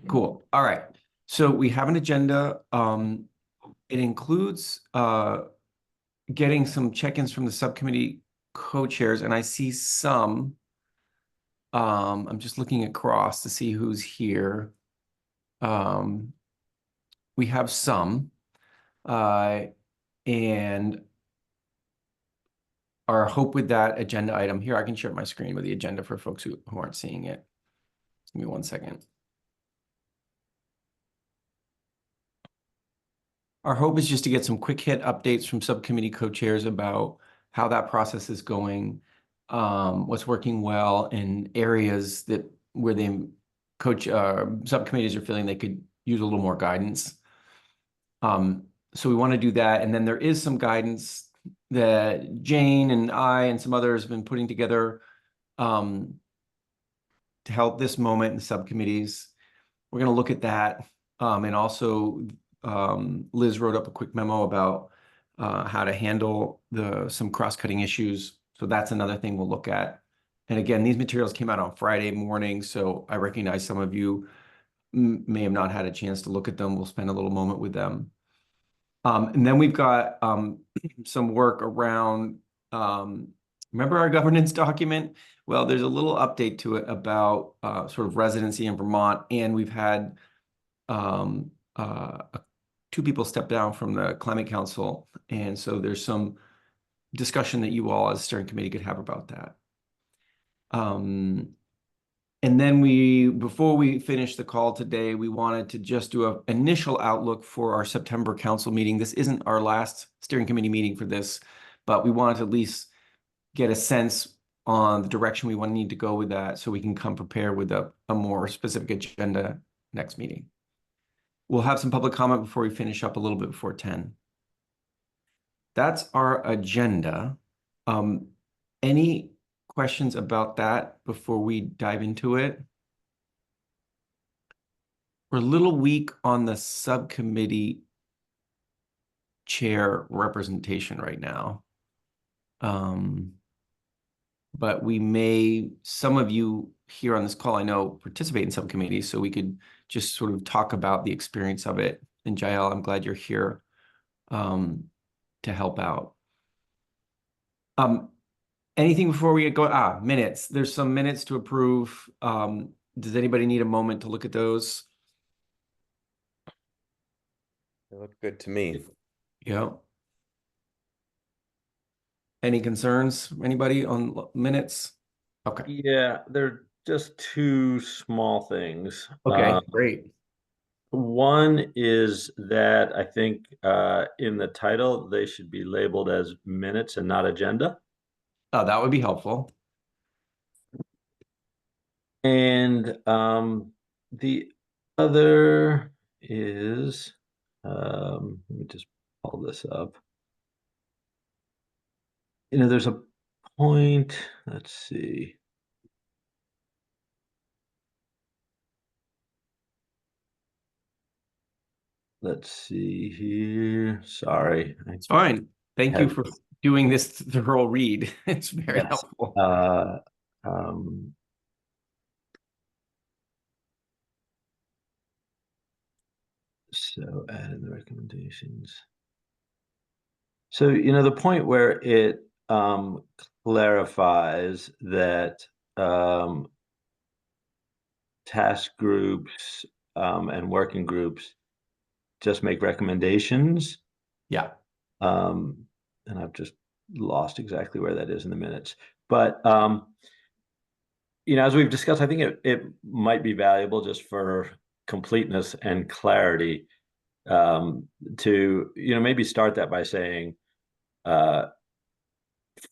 Cool. All right. So we have an agenda. It includes getting some check-ins from the subcommittee co-chairs, and I see some. I'm just looking across to see who's here. We have some, and our hope with that agenda item here, I can share my screen with the agenda for folks who aren't seeing it. Give me 1 second. Our hope is just to get some quick hit updates from subcommittee co-chairs about how that process is going, what's working well, and areas that where the subcommittees are feeling they could use a little more guidance. So we want to do that, and then there is some guidance that Jane and I and some others have been putting together to help this moment in the subcommittees. We're going to look at that, and also Liz wrote up a quick memo about how to handle some cross-cutting issues. So that's another thing we'll look at. And again, these materials came out on Friday morning, so I recognize some of you may have not had a chance to look at them. We'll spend a little moment with them. And then we've got some work around, remember our governance document? Well, there's a little update to it about sort of residency in Vermont, and we've had two people step down from the Climate Council, and so there's some discussion that you all as steering committee could have about that. And then before we finish the call today, we wanted to just do an initial outlook for our September council meeting. This isn't our last steering committee meeting for this, but we wanted to at least get a sense on the direction we need to go with that so we can come prepared with a more specific agenda next meeting. We'll have some public comment before we finish up a little bit before 10. That's our agenda. Any questions about that before we dive into it? We're a little weak on the subcommittee chair representation right now. But some of you here on this call, I know, participate in subcommittees, so we could just sort of talk about the experience of it. And Jael, I'm glad you're here to help out. Anything before we go? Minutes. There's some minutes to approve. Does anybody need a moment to look at those? They look good to me. Yeah. Any concerns? Anybody on minutes? Okay. Yeah, they're just two small things. Okay, great. One is that I think in the title, they should be labeled as minutes and not agenda. Oh, that would be helpful. And the other is, let me just pull this up. There's a point, let's see. Let's see here. Sorry. It's fine. Thank you for doing this thorough read. It's very helpful. So add in the recommendations. So, the point where it clarifies that task groups and working groups just make recommendations. Yeah. And I've just lost exactly where that is in the minutes. But, as we've discussed, I think it might be valuable just for completeness and clarity to, maybe start that by saying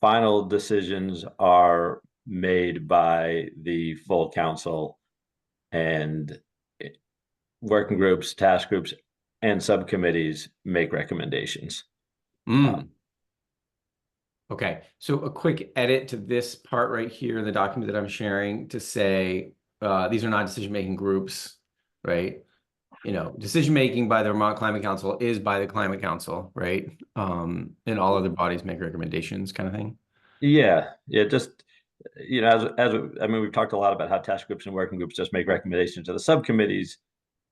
final decisions are made by the full council, and working groups, task groups, and subcommittees make recommendations. Okay, so a quick edit to this part right here in the document that I'm sharing to say these are not decision-making groups, right? Decision-making by the Vermont Climate Council is by the Climate Council, right? And all other bodies make recommendations kind of thing. Yeah, just, we've talked a lot about how task groups and working groups just make recommendations to the subcommittees.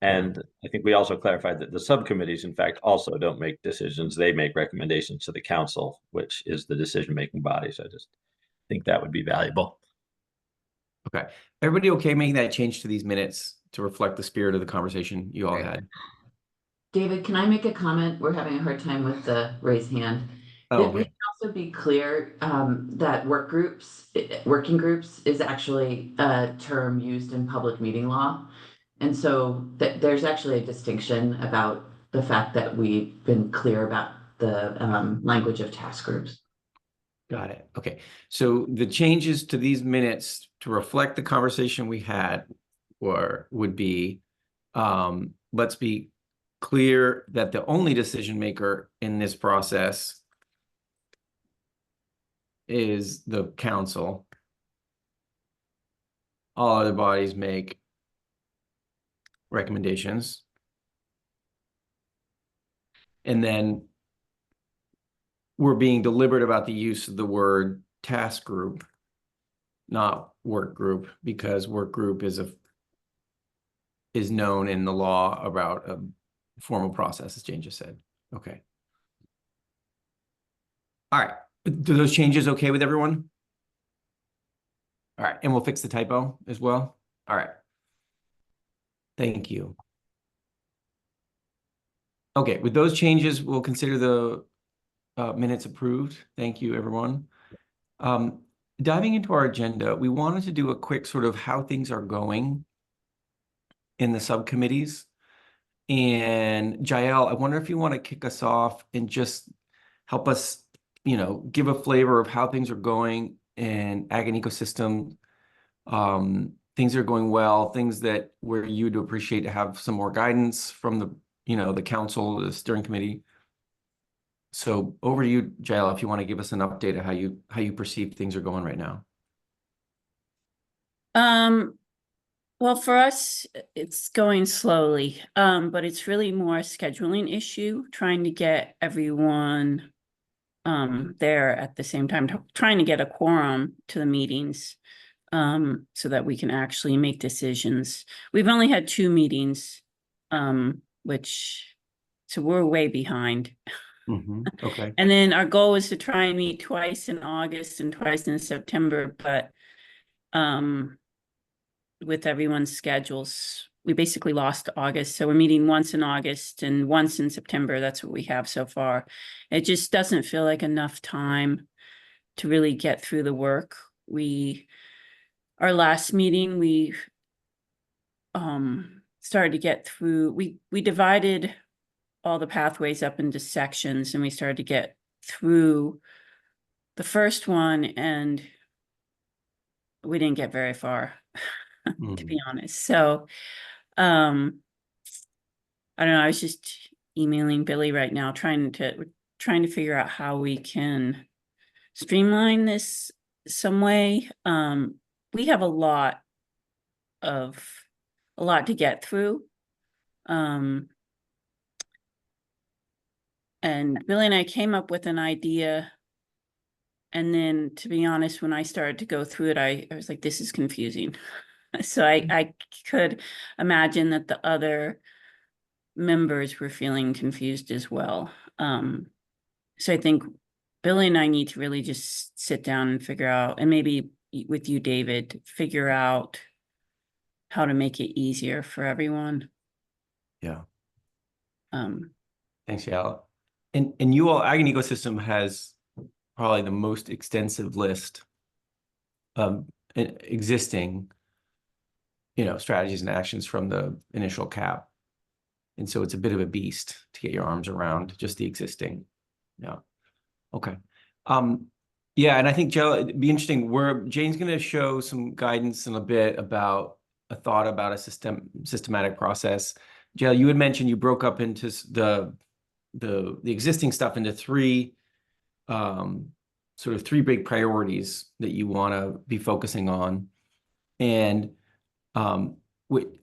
And I think we also clarified that the subcommittees, in fact, also don't make decisions. They make recommendations to the council, which is the decision-making body. So I just think that would be valuable. Okay. Everybody okay making that change to these minutes to reflect the spirit of the conversation you all had? David, can I make a comment? We're having a hard time with the raised hand. Oh, That we okay. should also be clear that working groups is actually a term used in public meeting law. And so there's actually a distinction about the fact that we've been clear about the language of task groups. Got it. Okay. So the changes to these minutes to reflect the conversation we had would be, let's be clear that the only decision maker in this process is the council. All other bodies make recommendations. And then we're being deliberate about the use of the word task group, not work group, because work group is known in the law about a formal process, as Jane just said. Okay. All right. Do those changes okay with everyone? All right. And we'll fix the typo as well. All right. Thank you. Okay. With those changes, we'll consider the minutes approved. Thank you, everyone. Diving into our agenda, we wanted to do a quick sort of how things are going in the subcommittees. And Jael, I wonder if you want to kick us off and just help us, give a flavor of how things are going in ag and ecosystem. Things are going well, things that where you'd appreciate to have some more guidance from the council, the steering committee. So over to you, Jael, if you want to give us an update of how you perceive things are going right now. Well, for us, it's going slowly, but it's really more a scheduling issue, trying to get everyone there at the same time, trying to get a quorum to the meetings so that we can actually make decisions. We've only had 2 meetings, so we're way behind. Okay. And then our goal is to try and meet twice in August and twice in September, but with everyone's schedules, we basically lost August. So we're meeting once in August and once in September. That's what we have so far. It just doesn't feel like enough time to really get through the work. Our last meeting, we started to get through, we divided all the pathways up into sections, and we started to get through the first one, and we didn't get very far, to be honest. So, I don't know, I was just emailing Billy right now, trying to figure out how we can streamline this some way. We have a lot to get through. And Billy and I came up with an idea. And then, to be honest, when I started to go through it, I was like, this is confusing. So I could imagine that the other members were feeling confused as well. So I think Billy and I need to really just sit down and figure out, and maybe with you, David, figure out how to make it easier for everyone. Yeah. Thanks, Yael. And you all, Ag and Ecosystem has probably the most extensive list of existing, strategies and actions from the initial cap. And so it's a bit of a beast to get your arms around just the existing. Yeah. Okay. Yeah, and I think, Joe, it'd be interesting. Jane's going to show some guidance in a bit about a thought about a systematic process. Joe, you had mentioned you broke up into the existing stuff into 3 sort of 3 big priorities that you want to be focusing on. And Ag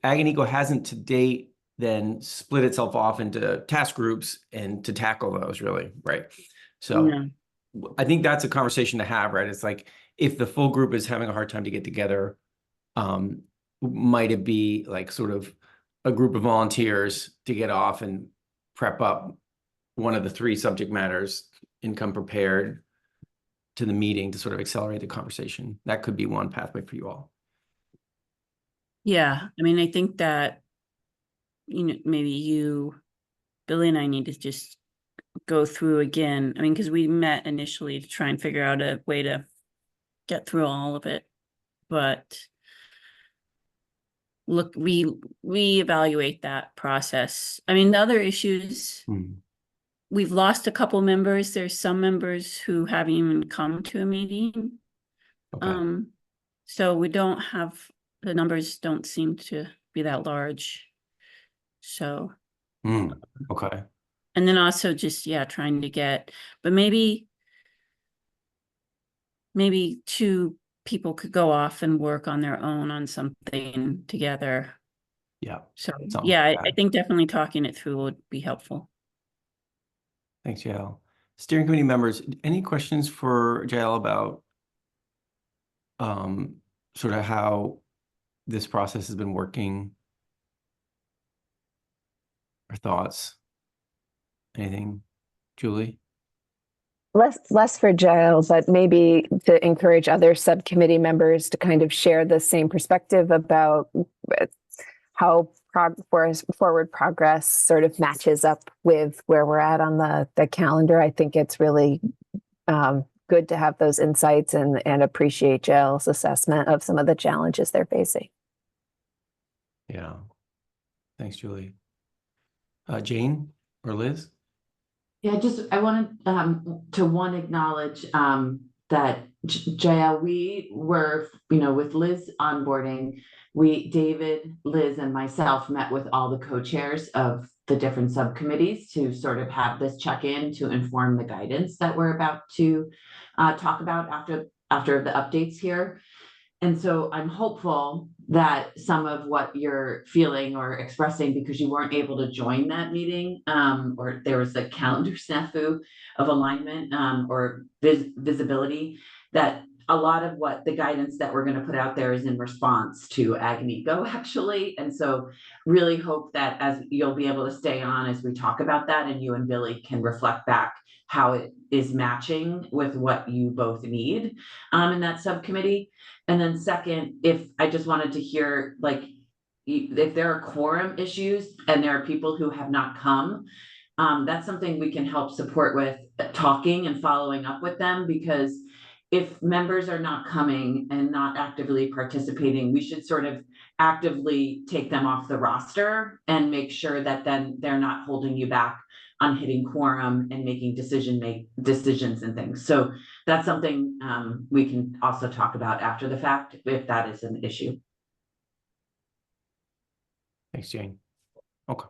and Eco hasn't to date then split itself off into task groups and to tackle those, really, right? So Yeah. I think that's a conversation to have, right? It's like, if the full group is having a hard time to get together, might it be like sort of a group of volunteers to get off and prep up one of the three subject matters and come prepared to the meeting to sort of accelerate the conversation. That could be one pathway for you all. Yeah, I mean, I think that, maybe you, Billy and I need to just go through again. I mean, because we met initially to try and figure out a way to get through all of it. But look, we evaluate that process. I mean, the other issues, we've lost a couple members. There's some members who haven't even come to a meeting. Okay. So we don't have, the numbers don't seem to be that large. So, Okay. and then also just, yeah, trying to get, but maybe two people could go off and work on their own on something together. Yeah. So, Something yeah, like I that. think definitely talking it through would be helpful. Thanks, Jael. Steering committee members, any questions for Jael about sort of how this process has been working? Or thoughts? Anything, Julie? Less for Giles, but maybe to encourage other subcommittee members to kind of share the same perspective about how forward progress sort of matches up with where we're at on the calendar. I think it's really good to have those insights and appreciate Giles' assessment of some of the challenges they're facing. Yeah. James, Julie. Jane or Liz? Yeah, I wanted to acknowledge that Jael, we were, with Liz onboarding, David, Liz, and myself met with all the co-chairs of the different subcommittees to sort of have this check-in to inform the guidance that we're about to talk about after the updates here. And so I'm hopeful that some of what you're feeling or expressing because you weren't able to join that meeting, or there was a calendar snafu of alignment or visibility, that a lot of what the guidance that we're going to put out there is in response to Agnico, actually. And so really hope that as you'll be able to stay on as we talk about that, and you and Billy can reflect back how it is matching with what you both need in that subcommittee. And then second, if I just wanted to hear, like, if there are quorum issues and there are people who have not come, that's something we can help support with talking and following up with them, because if members are not coming and not actively participating, we should sort of actively take them off the roster and make sure that then they're not holding you back on hitting quorum and making decisions and things. So that's something we can also talk about after the fact, if that is an issue. Thanks, Jane. Okay.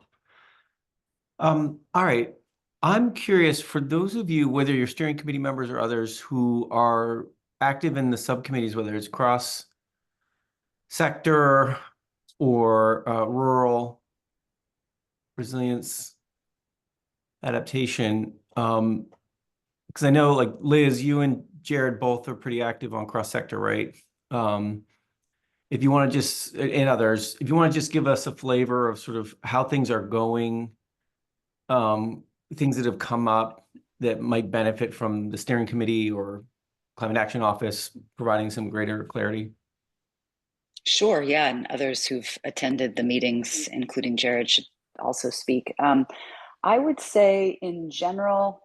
All right. I'm curious, for those of you, whether you're steering committee members or others who are active in the subcommittees, whether it's cross sector or rural resilience adaptation, because I know, like, Liz, you and Jared both are pretty active on cross sector, right? If you want to just, and others, if you want to just give us a flavor of sort of how things are going, things that have come up that might benefit from the steering committee or climate action office providing some greater clarity. Sure, yeah, and others who've attended the meetings, including Jared, should also speak. I would say in general,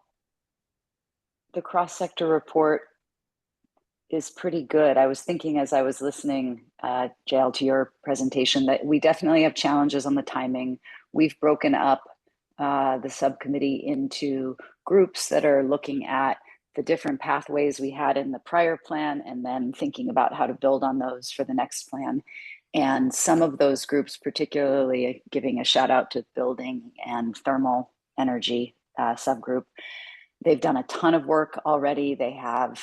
the cross-sector report is pretty good. I was thinking as I was listening, Jael, to your presentation, that we definitely have challenges on the timing. We've broken up the subcommittee into groups that are looking at the different pathways we had in the prior plan and then thinking about how to build on those for the next plan. And some of those groups, particularly giving a shout out to building and thermal energy subgroup, they've done a ton of work already. They have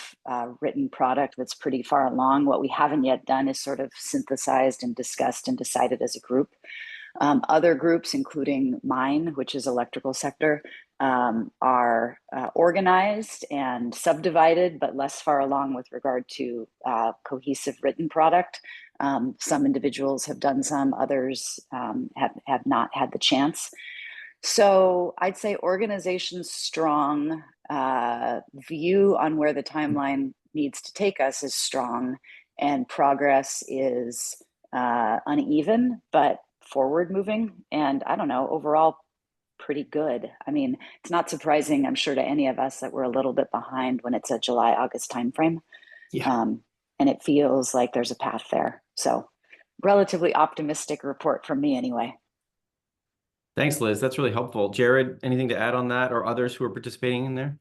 written product that's pretty far along. What we haven't yet done is sort of synthesized and discussed and decided as a group. Other groups, including mine, which is electrical sector, are organized and subdivided, but less far along with regard to cohesive written product. Some individuals have done some, others have not had the chance. So I'd say organization's strong, view on where the timeline needs to take us is strong, and progress is uneven, but forward moving. And I don't know, overall, pretty good. I mean, it's not surprising, I'm sure, to any of us that we're a little bit behind when it's a July, August timeframe. Yeah. And it feels like there's a path there. So relatively optimistic report from me anyway. Thanks, Liz. That's really helpful. Jared, anything to add on that, or others who are participating in there?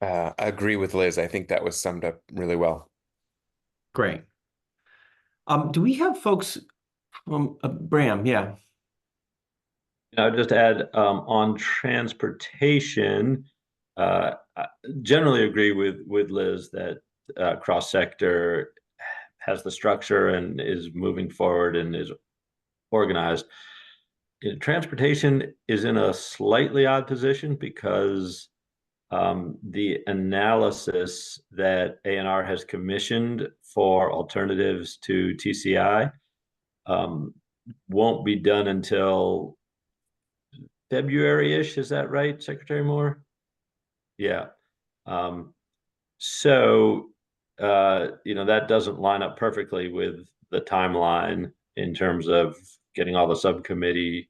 I agree with Liz. I think that was summed up really well. Great. Do we have folks from Bram? Yeah. I would just add on transportation, I generally agree with Liz that cross sector has the structure and is moving forward and is organized. Transportation is in a slightly odd position because the analysis that A&R has commissioned for alternatives to TCI won't be done until February-ish. Is that right, Secretary Moore? Yeah. So, that doesn't line up perfectly with the timeline in terms of getting all the subcommittee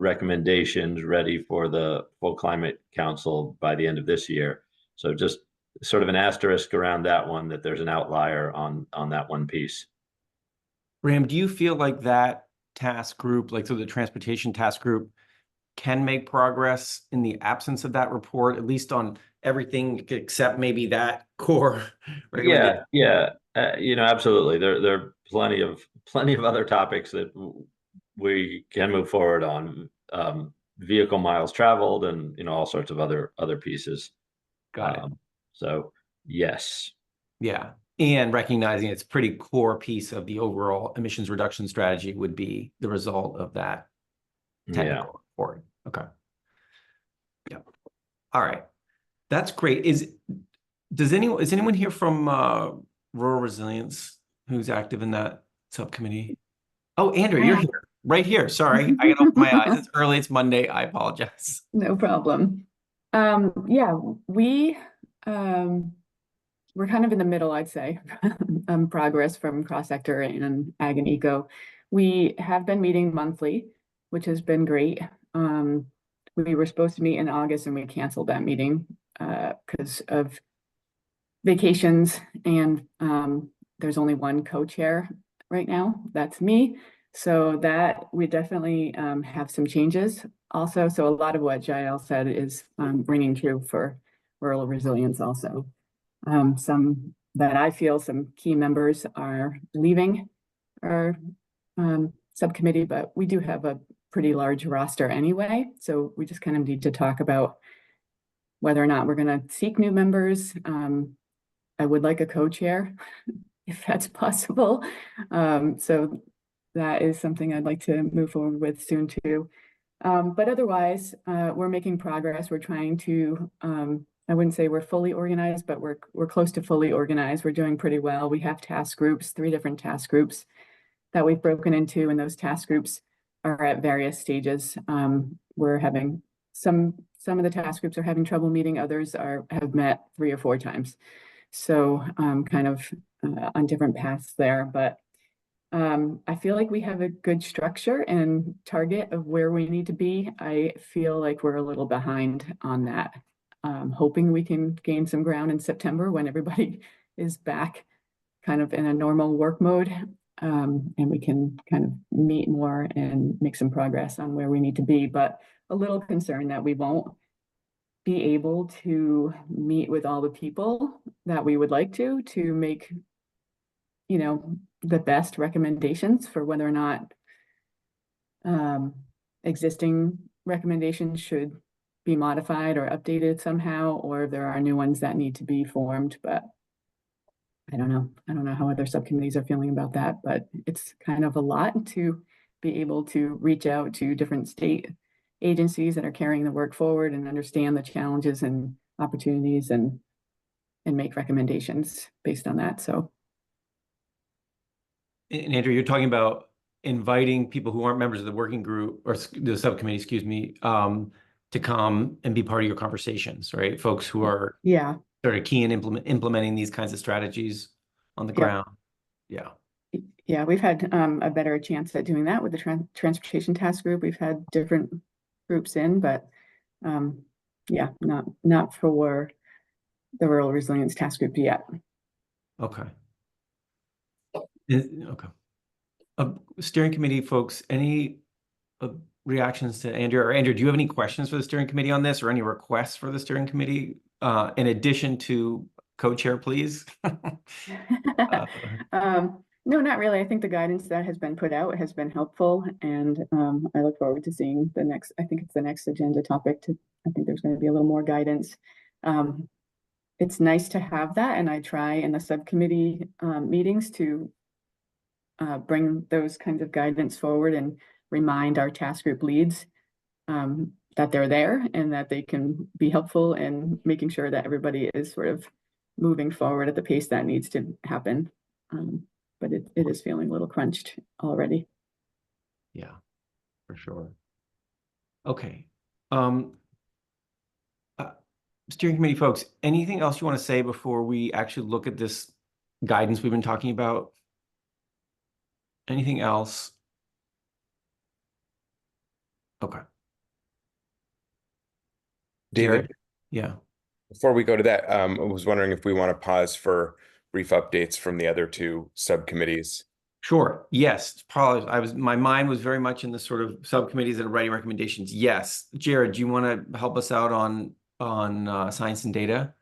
recommendations ready for the full climate council by the end of this year. So just sort of an asterisk around that one, that there's an outlier on that one piece. Bram, do you feel like that task group, like so the transportation task group, can make progress in the absence of that report, at least on everything except maybe that core recommendation? Yeah. Absolutely. There are plenty of other topics that we can move forward on, vehicle miles traveled and all sorts of other pieces. Got it. So yes. Yeah. And recognizing it's a pretty core piece of the overall emissions reduction strategy would be the result of that technical report. Okay. Yep. All right. That's great. Is anyone here from Rural Resilience who's active in that subcommittee? Oh, Andrea, you're here. Right here. Sorry. I gotta open my eyes. It's early. It's Monday. I apologize. No problem. Yeah, we're kind of in the middle, I'd say, progress from cross-sector and ag and eco. We have been meeting monthly, which has been great. We were supposed to meet in August and we canceled that meeting because of vacations, and there's only one co-chair right now. That's me. So that we definitely have some changes also. So a lot of what Jael said is ringing true for rural resilience also. Some that I feel some key members are leaving our subcommittee, but we do have a pretty large roster anyway. So we just kind of need to talk about whether or not we're going to seek new members. I would like a co-chair if that's possible. So that is something I'd like to move forward with soon too. But otherwise, we're making progress. We're trying to, I wouldn't say we're fully organized, but we're close to fully organized. We're doing pretty well. We have task groups, 3 different task groups that we've broken into, and those task groups are at various stages. We're having some of the task groups are having trouble meeting, others have met 3 or 4 times. So kind of on different paths there, but I feel like we have a good structure and target of where we need to be. I feel like we're a little behind on that. Hoping we can gain some ground in September when everybody is back kind of in a normal work mode, and we can kind of meet more and make some progress on where we need to be, but a little concerned that we won't be able to meet with all the people that we would like to make, the best recommendations for whether or not existing recommendations should be modified or updated somehow, or if there are new ones that need to be formed. But I don't know how other subcommittees are feeling about that, but it's kind of a lot to be able to reach out to different state agencies that are carrying the work forward and understand the challenges and opportunities and make recommendations based on that. So And Andrew, you're talking about inviting people who aren't members of the working group or the subcommittee, excuse me, to come and be part of your conversations, right? Folks who are Yeah, sort of key in implementing these kinds of strategies on the Yep. ground. Yeah. yeah, we've had a better chance at doing that with the transportation task group. We've had different groups in, but yeah, not for the rural resilience task group yet. Okay. Okay. Steering committee folks, any reactions to Andrew? Or Andrew, do you have any questions for the steering committee on this, or any requests for the steering committee in addition to co-chair, please? No, not really. I think the guidance that has been put out has been helpful, and I look forward to seeing the next. I think it's the next agenda topic. I think there's going to be a little more guidance. It's nice to have that, and I try in the subcommittee meetings to bring those kinds of guidance forward and remind our task group leads that they're there and that they can be helpful in making sure that everybody is sort of moving forward at the pace that needs to happen. But it is feeling a little crunched already. Yeah, for sure. Okay. Steering committee folks, anything else you want to say before we actually look at this guidance we've been talking about? Anything else? Okay. David, Jared? Yeah. before we go to that, I was wondering if we want to pause for brief updates from the other two subcommittees. Sure. Yes. Probably. My mind was very much in the sort of subcommittees that are writing recommendations. Yes. Jared, do you want to help us out on science and data?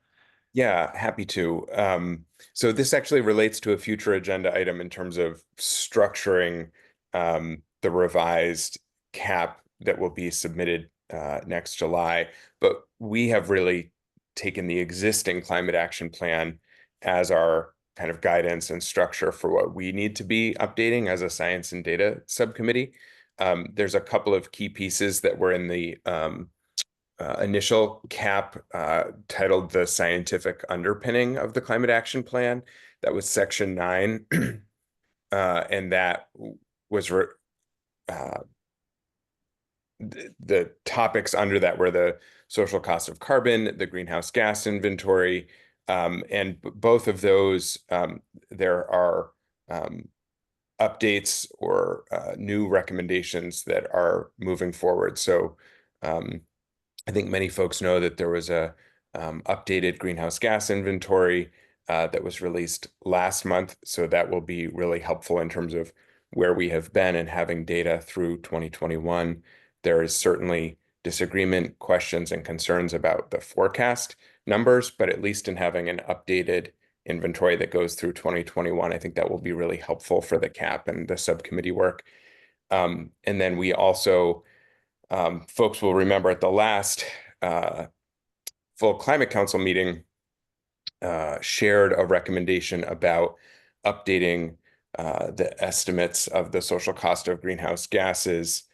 Yeah, happy to. So this actually relates to a future agenda item in terms of structuring the revised cap that will be submitted next July. But we have really taken the existing climate action plan as our kind of guidance and structure for what we need to be updating as a science and data subcommittee. There's a couple of key pieces that were in the initial cap titled the scientific underpinning of the climate action plan. That was section 9. And that was the topics under that were the social cost of carbon, the greenhouse gas inventory, and both of those, there are updates or new recommendations that are moving forward. So I think many folks know that there was a updated greenhouse gas inventory that was released last month. So that will be really helpful in terms of where we have been and having data through 2021. There is certainly disagreement, questions, and concerns about the forecast numbers, but at least in having an updated inventory that goes through 2021, I think that will be really helpful for the CAP and the subcommittee work. And then we also, folks will remember at the last full climate council meeting, shared a recommendation about updating the estimates of the social cost of greenhouse gases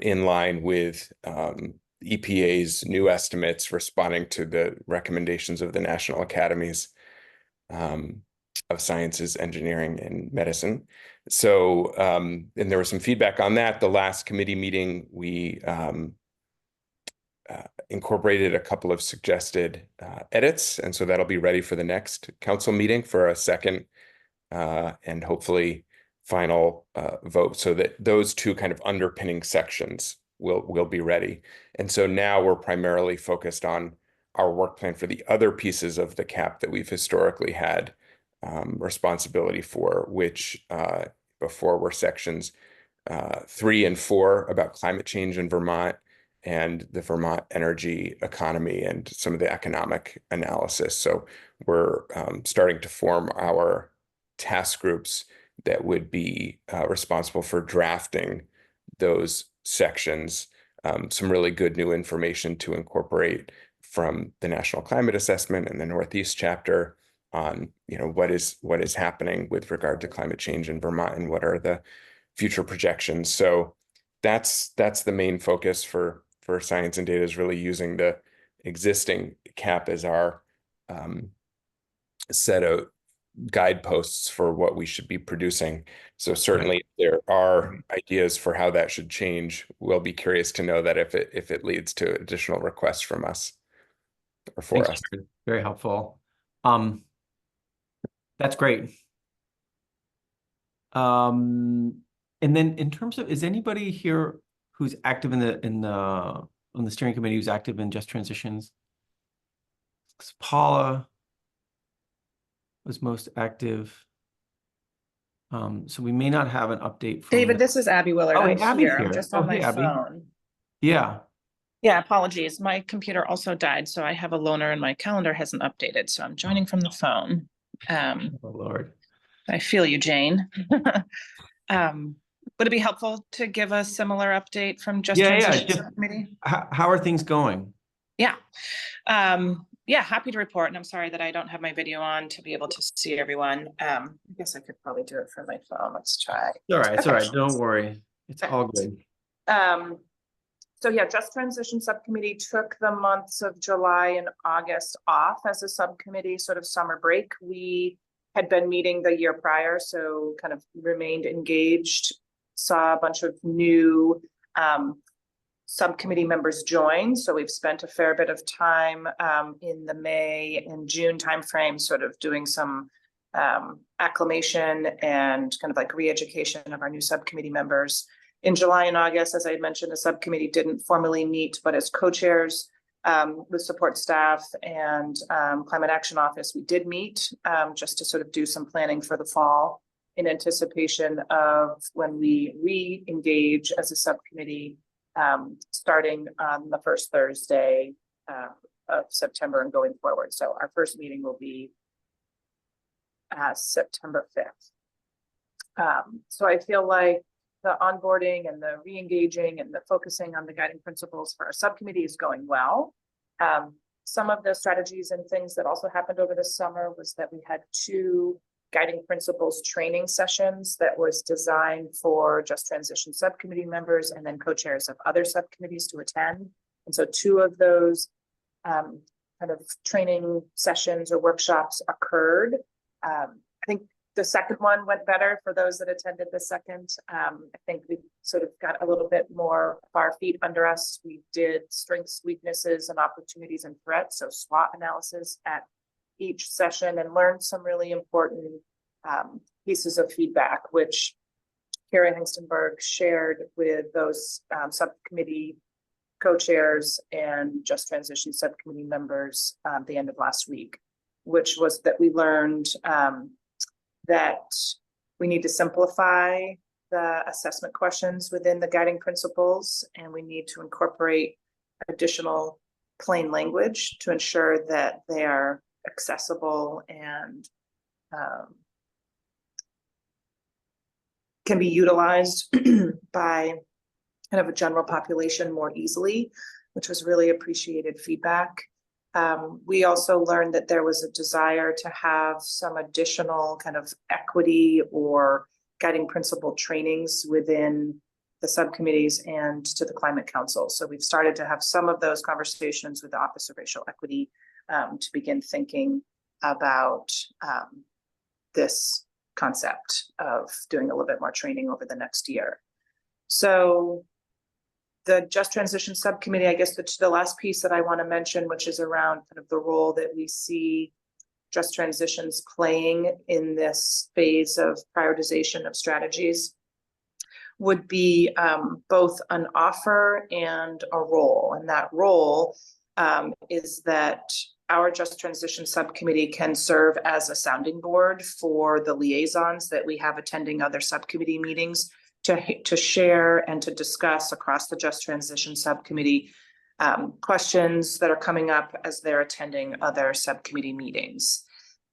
in line with EPA's new estimates, responding to the recommendations of the National Academies of Sciences, Engineering, and Medicine. So, and there was some feedback on that. The last committee meeting, we incorporated a couple of suggested edits, and so that'll be ready for the next council meeting for a second and hopefully final vote, so that those two kind of underpinning sections will be ready. And so now we're primarily focused on our work plan for the other pieces of the CAP that we've historically had responsibility for, which before were sections 3 and 4 about climate change in Vermont and the Vermont energy economy and some of the economic analysis. So we're starting to form our task groups that would be responsible for drafting those sections. Some really good new information to incorporate from the National Climate Assessment and the Northeast chapter on, what is happening with regard to climate change in Vermont and what are the future projections. So that's the main focus for science and data, is really using the existing CAP as our set of guideposts for what we should be producing. So certainly if there are ideas for how that should change, we'll be curious to know that if it leads to additional requests from us or for Thanks, us. Jared. Very helpful. That's great. And then in terms of, is anybody here who's active on the steering committee who's active in Just Transitions? Paula was most active. So we may not have an update from David, this is Abby Willard. Oh, hey, I'm Abby's here. I'm here. just Oh, on hey, my Abby. phone. Yeah. Yeah, apologies. My computer also died, so I have a loaner and my calendar hasn't updated, so I'm joining from the phone. Oh, Lord. I feel you, Jane. Would it be helpful to give a similar update from Just Transition Just Subcommittee? how are things going? Yeah. Yeah, happy to report. And I'm sorry that I don't have my video on to be able to see everyone. I guess I could probably do it from my phone. Let's try. It's all right. It's all right. Don't worry. It's all good. So yeah, Just Transition Subcommittee took the months of July and August off as a subcommittee, sort of summer break. We had been meeting the year prior, so kind of remained engaged, saw a bunch of new subcommittee members join. So we've spent a fair bit of time in the May and June timeframe, sort of doing some acclimation and kind of like re-education of our new subcommittee members. In July and August, as I mentioned, the subcommittee didn't formally meet, but as co-chairs with support staff and Climate Action Office, we did meet just to sort of do some planning for the fall in anticipation of when we re-engage as a subcommittee starting on the first Thursday of September and going forward. So our first meeting will be September 5th. So I feel like the onboarding and the re-engaging and the focusing on the guiding principles for our subcommittee is going well. Some of the strategies and things that also happened over the summer was that we had 2 guiding principles training sessions that was designed for Just Transition subcommittee members and then co-chairs of other subcommittees to attend. And so 2 of those kind of training sessions or workshops occurred. I think the second one went better for those that attended the second. I think we sort of got a little bit more of our feet under us. We did strengths, weaknesses, and opportunities and threats, so SWOT analysis at each session, and learned some really important pieces of feedback, which Kara Hengstenberg shared with those subcommittee co-chairs and Just Transition subcommittee members at the end of last week, which was that we learned that we need to simplify the assessment questions within the guiding principles, and we need to incorporate additional plain language to ensure that they are accessible and can be utilized by kind of a general population more easily, which was really appreciated feedback. We also learned that there was a desire to have some additional kind of equity or guiding principle trainings within the subcommittees and to the Climate Council. So we've started to have some of those conversations with the Office of Racial Equity to begin thinking about this concept of doing a little bit more training over the next year. So the Just Transition Subcommittee, I guess the last piece that I want to mention, which is around kind of the role that we see Just Transitions playing in this phase of prioritization of strategies, would be both an offer and a role. And that role is that our Just Transition Subcommittee can serve as a sounding board for the liaisons that we have attending other subcommittee meetings to share and to discuss across the Just Transition Subcommittee questions that are coming up as they're attending other subcommittee meetings.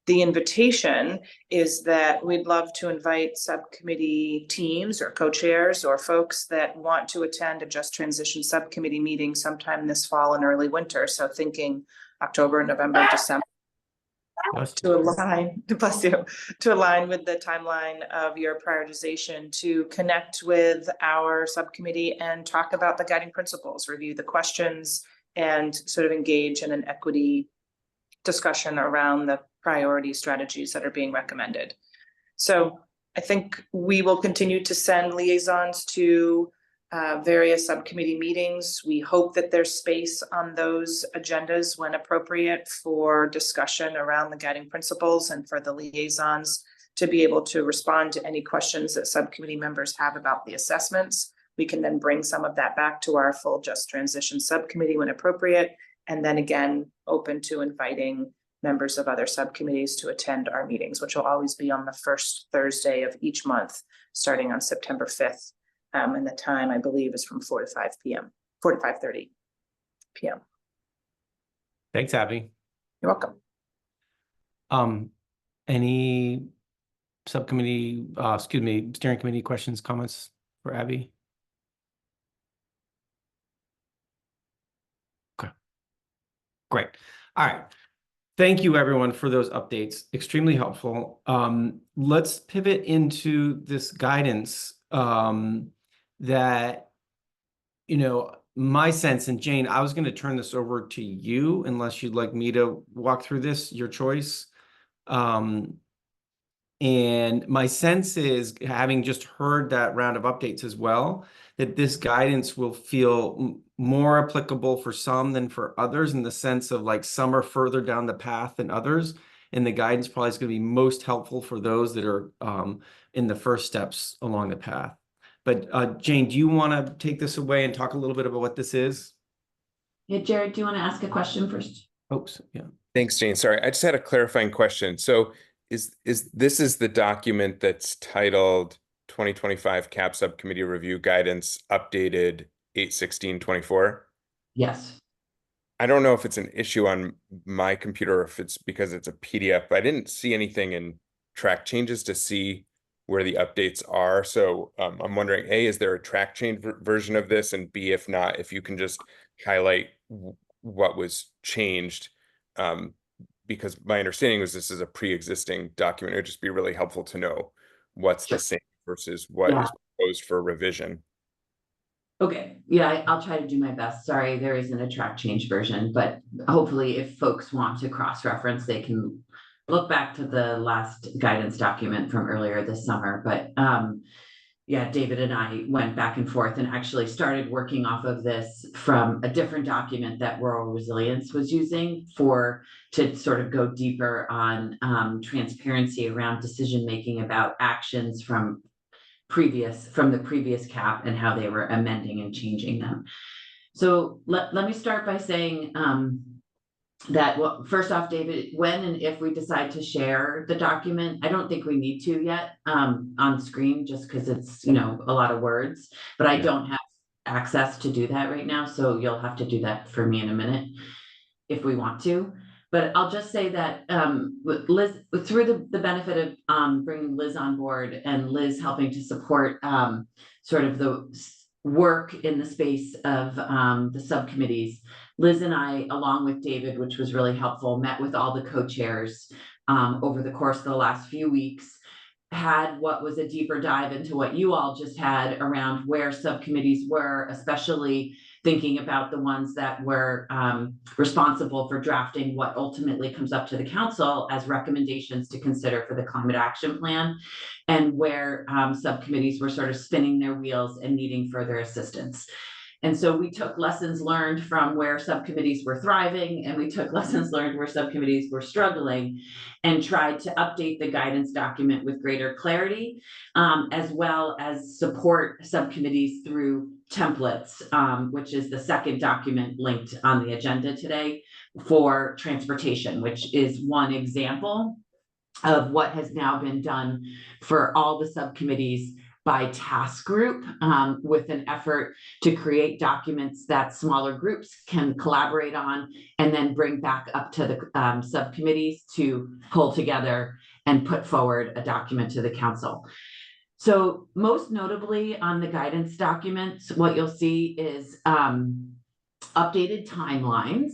The invitation is that we'd love to invite subcommittee teams or co-chairs or folks that want to attend a Just Transition Subcommittee meeting sometime this fall and early winter. So thinking October, November, December, to align, bless you, to align with the timeline of your prioritization, to connect with our subcommittee and talk about the guiding principles, review the questions, and sort of engage in an equity discussion around the priority strategies that are being recommended. So I think we will continue to send liaisons to various subcommittee meetings. We hope that there's space on those agendas when appropriate for discussion around the guiding principles and for the liaisons to be able to respond to any questions that subcommittee members have about the assessments. We can then bring some of that back to our full Just Transition subcommittee when appropriate, and then again, open to inviting members of other subcommittees to attend our meetings, which will always be on the first Thursday of each month, starting on September 5th. And the time, I believe, is from 4 to 5 p.m., 4 to 5:30 p.m. Thanks, Abby. You're welcome. Any subcommittee, steering committee questions, comments for Abby? Okay, great. All right. Thank you, everyone, for those updates. Extremely helpful. Let's pivot into this guidance that, my sense, and Jane, I was going to turn this over to you unless you'd like me to walk through this, your choice. And my sense is, having just heard that round of updates as well, that this guidance will feel more applicable for some than for others, in the sense of like some are further down the path than others. And the guidance probably is going to be most helpful for those that are in the first steps along the path. But Jane, do you want to take this away and talk a little bit about what this is? Yeah, Jared, do you want to ask a question first? Oops, yeah. Thanks, Jane. Sorry, I just had a clarifying question. So is this the document that's titled 2025 CAP Subcommittee Review Guidance updated 8/16/24? Yes. I don't know if it's an issue on my computer or if it's because it's a PDF, but I didn't see anything in track changes to see where the updates are. So I'm wondering, A, is there a track change version of this? And B, if not, if you can just highlight what was changed. Because my understanding was this is a pre-existing document. It would just be really helpful to know what's the same versus what is proposed for revision. Okay, yeah, I'll try to do my best. Sorry, there isn't a track change version, but hopefully if folks want to cross-reference, they can look back to the last guidance document from earlier this summer. But yeah, David and I went back and forth and actually started working off of this from a different document that Rural Resilience was using to sort of go deeper on transparency around decision-making about actions from the previous CAP and how they were amending and changing them. So let me start by saying that, well, first off, David, when and if we decide to share the document, I don't think we need to yet on screen, just because it's, a lot of words, but I don't have access to do that right now. So you'll have to do that for me in a minute if we want to. But I'll just say that Liz, through the benefit of bringing Liz on board and Liz helping to support sort of the work in the space of the subcommittees, Liz and I, along with David, which was really helpful, met with all the co-chairs over the course of the last few weeks, had what was a deeper dive into what you all just had around where subcommittees were, especially thinking about the ones that were responsible for drafting what ultimately comes up to the council as recommendations to consider for the climate action plan, and where subcommittees were sort of spinning their wheels and needing further assistance. And so we took lessons learned from where subcommittees were thriving, and we took lessons learned where subcommittees were struggling, and tried to update the guidance document with greater clarity, as well as support subcommittees through templates, which is the second document linked on the agenda today for transportation, which is one example of what has now been done for all the subcommittees by task group, with an effort to create documents that smaller groups can collaborate on and then bring back up to the subcommittees to pull together and put forward a document to the council. So most notably on the guidance documents, what you'll see is updated timelines,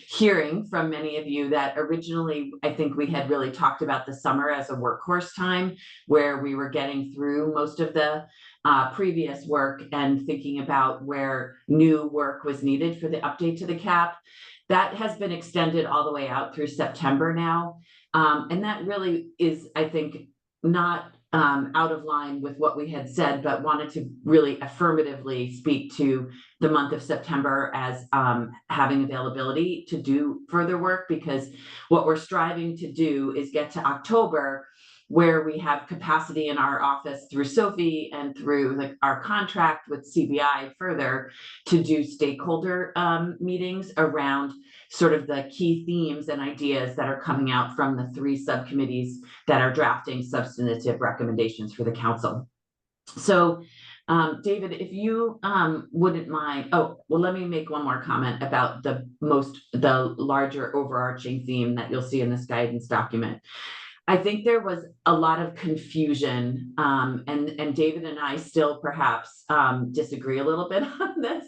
hearing from many of you that originally, I think we had really talked about the summer as a workhorse time where we were getting through most of the previous work and thinking about where new work was needed for the update to the cap. That has been extended all the way out through September now. And that really is, I think, not out of line with what we had said, but wanted to really affirmatively speak to the month of September as having availability to do further work, because what we're striving to do is get to October, where we have capacity in our office through Sophie and through our contract with CBI further to do stakeholder meetings around sort of the key themes and ideas that are coming out from the 3 subcommittees that are drafting substantive recommendations for the council. So David, if you wouldn't mind, let me make one more comment about the larger overarching theme that you'll see in this guidance document. I think there was a lot of confusion, and David and I still perhaps disagree a little bit on this,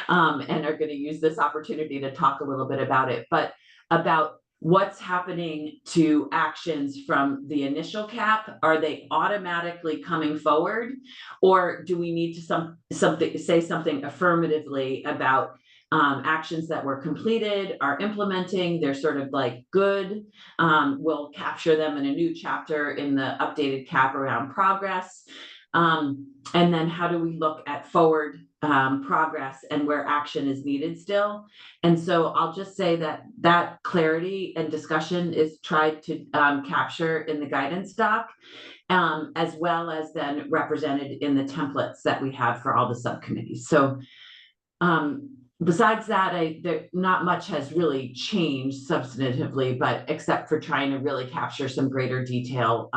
and are going to use this opportunity to talk a little bit about it, but about what's happening to actions from the initial cap. Are they automatically coming forward, or do we need to say something affirmatively about actions that were completed, are implementing, they're sort of like good, we'll capture them in a new chapter in the updated cap around progress. And then how do we look at forward progress and where action is needed still? And so I'll just say that clarity and discussion is tried to capture in the guidance doc, as well as then represented in the templates that we have for all the subcommittees. So besides that, not much has really changed substantively, but except for trying to really capture some greater detail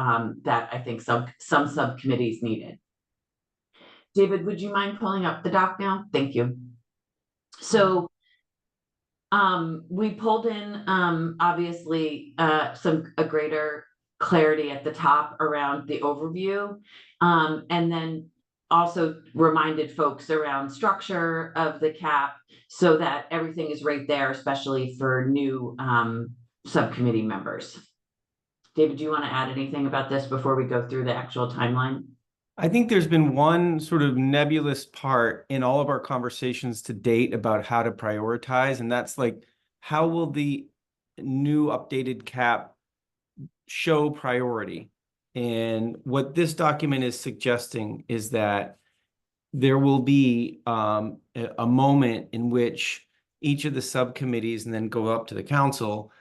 that I think some subcommittees needed. David, would you mind pulling up the doc now? Thank you. So we pulled in obviously a greater clarity at the top around the overview, and then also reminded folks around structure of the cap so that everything is right there, especially for new subcommittee members. David, do you want to add anything about this before we go through the actual timeline? I think there's been one sort of nebulous part in all of our conversations to date about how to prioritize, and that's like, how will the new updated cap show priority? And what this document is suggesting is that there will be a moment in which each of the subcommittees, and then go up to the council,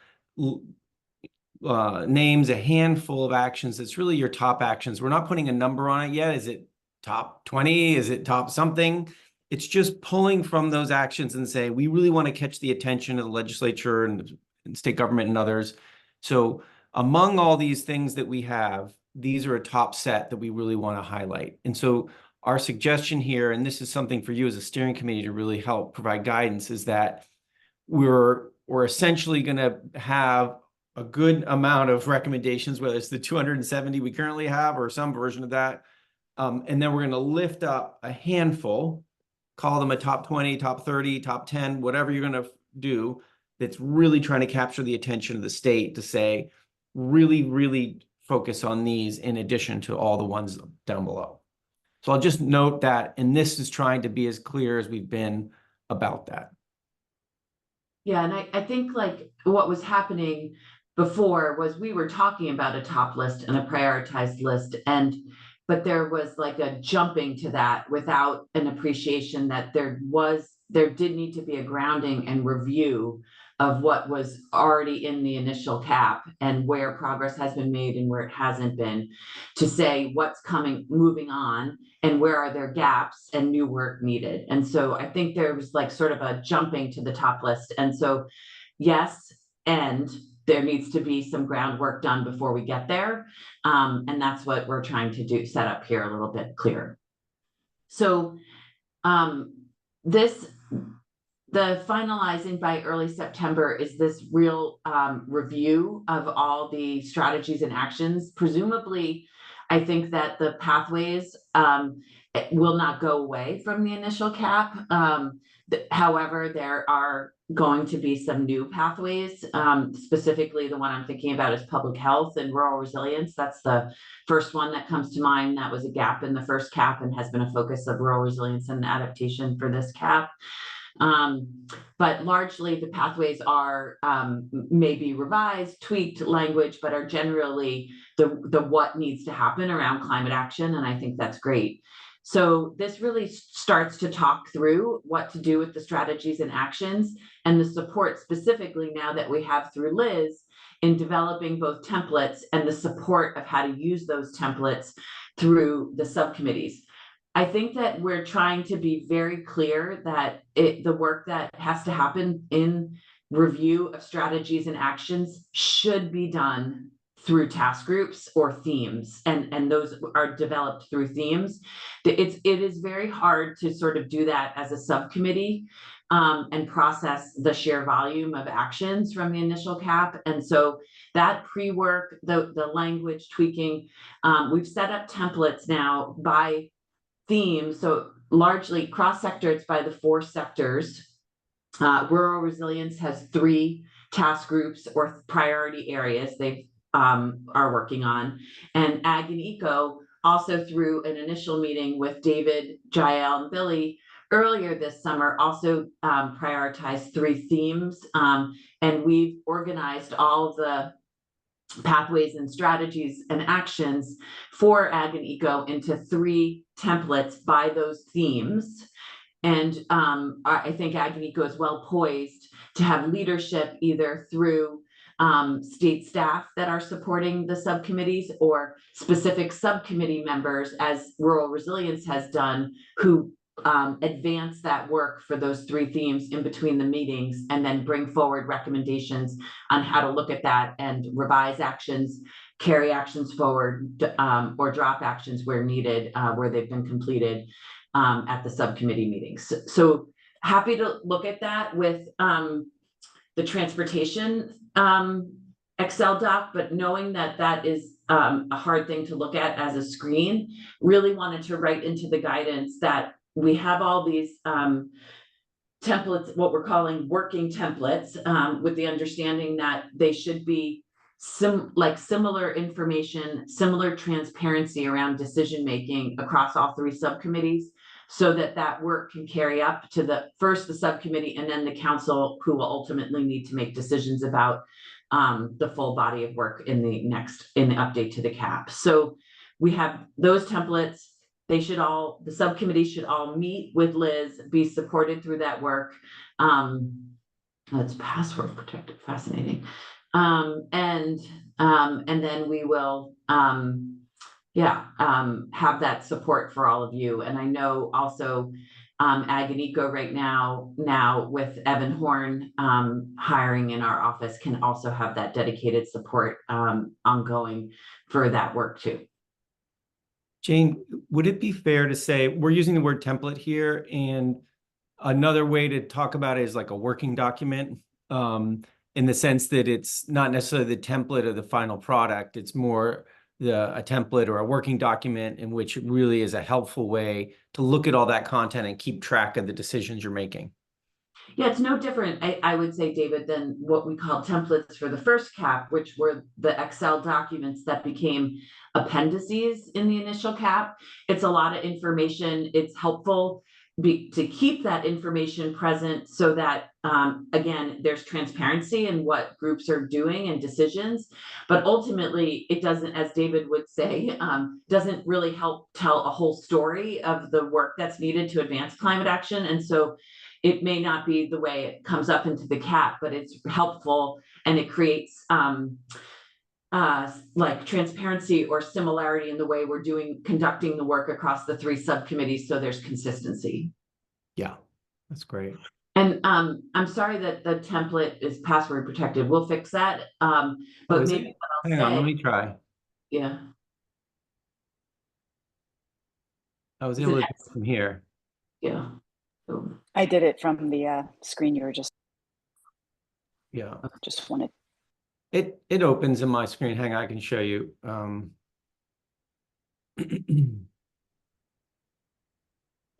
names a handful of actions that's really your top actions. We're not putting a number on it yet. Is it top 20? Is it top something? It's just pulling from those actions and say, we really want to catch the attention of the legislature and state government and others. So among all these things that we have, these are a top set that we really want to highlight. And so our suggestion here, and this is something for you as a steering committee to really help provide guidance, is that we're essentially going to have a good amount of recommendations, whether it's the 270 we currently have or some version of that. And then we're going to lift up a handful, call them a top 20, top 30, top 10, whatever you're going to do, that's really trying to capture the attention of the state to say, really, really focus on these in addition to all the ones down below. So I'll just note that, and this is trying to be as clear as we've been about that. Yeah, and I think like what was happening before was we were talking about a top list and a prioritized list, but there was like a jumping to that without an appreciation that there did need to be a grounding and review of what was already in the initial cap and where progress has been made and where it hasn't been, to say what's moving on, and where are there gaps and new work needed. And so I think there was like sort of a jumping to the top list. And so yes, and there needs to be some groundwork done before we get there. And that's what we're trying to do, set up here a little bit clearer. So the finalizing by early September is this real review of all the strategies and actions. Presumably, I think that the pathways will not go away from the initial cap. However, there are going to be some new pathways. Specifically, the one I'm thinking about is public health and rural resilience. That's the first one that comes to mind. That was a gap in the first cap and has been a focus of rural resilience and adaptation for this cap. But largely the pathways are maybe revised, tweaked language, but are generally the what needs to happen around climate action. And I think that's great. So this really starts to talk through what to do with the strategies and actions and the support specifically now that we have through Liz in developing both templates and the support of how to use those templates through the subcommittees. I think that we're trying to be very clear that the work that has to happen in review of strategies and actions should be done through task groups or themes, and those are developed through themes. It is very hard to sort of do that as a subcommittee and process the sheer volume of actions from the initial cap. And so that pre-work, the language tweaking, we've set up templates now by theme. So largely cross-sector, it's by the 4 sectors. Rural resilience has 3 task groups or priority areas they are working on. And Ag and Eco, also through an initial meeting with David, Jael, and Billy earlier this summer, also prioritized 3 themes. And we've organized all of the pathways and strategies and actions for Ag and Eco into 3 templates by those themes. And I think Ag and Eco is well poised to have leadership either through state staff that are supporting the subcommittees or specific subcommittee members, as Rural Resilience has done, who advance that work for those 3 themes in between the meetings and then bring forward recommendations on how to look at that and revise actions, carry actions forward, or drop actions where needed, where they've been completed at the subcommittee meetings. So happy to look at that with the transportation Excel doc, but knowing that that is a hard thing to look at as a screen, really wanted to write into the guidance that we have all these templates, what we're calling working templates, with the understanding that they should be similar information, similar transparency around decision-making across all 3 subcommittees, so that that work can carry up to the subcommittee and then the council, who will ultimately need to make decisions about the full body of work in the update to the cap. So we have those templates. The subcommittee should all meet with Liz, be supported through that work. That's password protected, fascinating. And then we will have that support for all of you. And I know also Ag and Eco right now with Evan Horn hiring in our office can also have that dedicated support ongoing for that work too. Jane, would it be fair to say, we're using the word template here, and another way to talk about it is like a working document, in the sense that it's not necessarily the template of the final product, it's more a template or a working document in which it really is a helpful way to look at all that content and keep track of the decisions you're making. Yeah, it's no different, I would say, David, than what we called templates for the first cap, which were the Excel documents that became appendices in the initial cap. It's a lot of information. It's helpful to keep that information present so that, again, there's transparency in what groups are doing and decisions. But ultimately, it doesn't, as David would say, doesn't really help tell a whole story of the work that's needed to advance climate action. And so it may not be the way it comes up into the cap, but it's helpful, and it creates like transparency or similarity in the way we're conducting the work across the 3 subcommittees, so there's consistency. Yeah, that's great. And I'm sorry that the template is password protected. We'll fix that. But maybe hang on, let me try. Yeah. I was able to do it from here. Yeah. So, I did it from the screen you were just wanted. It opens in my screen. Hang on, I can show you.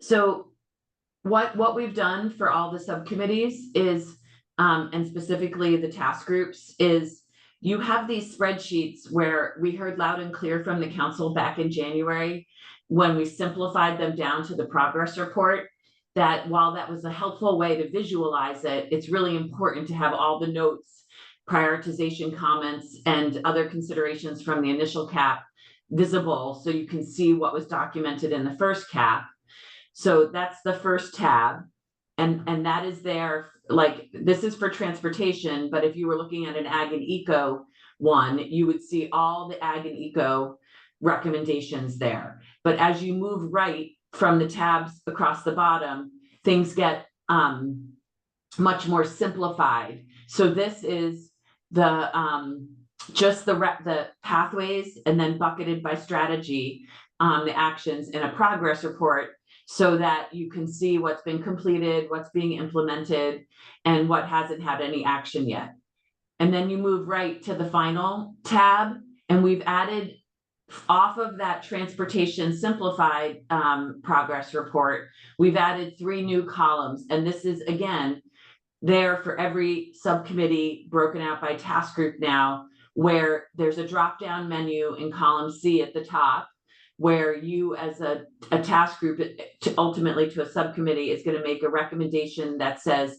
So what we've done for all the subcommittees is, and specifically the task groups, is you have these spreadsheets where we heard loud and clear from the council back in January when we simplified them down to the progress report, that while that was a helpful way to visualize it, it's really important to have all the notes, prioritization comments, and other considerations from the initial cap visible so you can see what was documented in the first cap. So that's the first tab. And that is there, like, this is for transportation, but if you were looking at an ag and eco one, you would see all the ag and eco recommendations there. But as you move right from the tabs across the bottom, things get much more simplified. So this is the just the pathways, and then bucketed by strategy, the actions in a progress report, so that you can see what's been completed, what's being implemented, and what hasn't had any action yet. And then you move right to the final tab, and we've added off of that transportation simplified progress report, we've added 3 new columns. And this is, again, there for every subcommittee broken out by task group now, where there's a drop-down menu in column C at the top, where you as a task group ultimately to a subcommittee is going to make a recommendation that says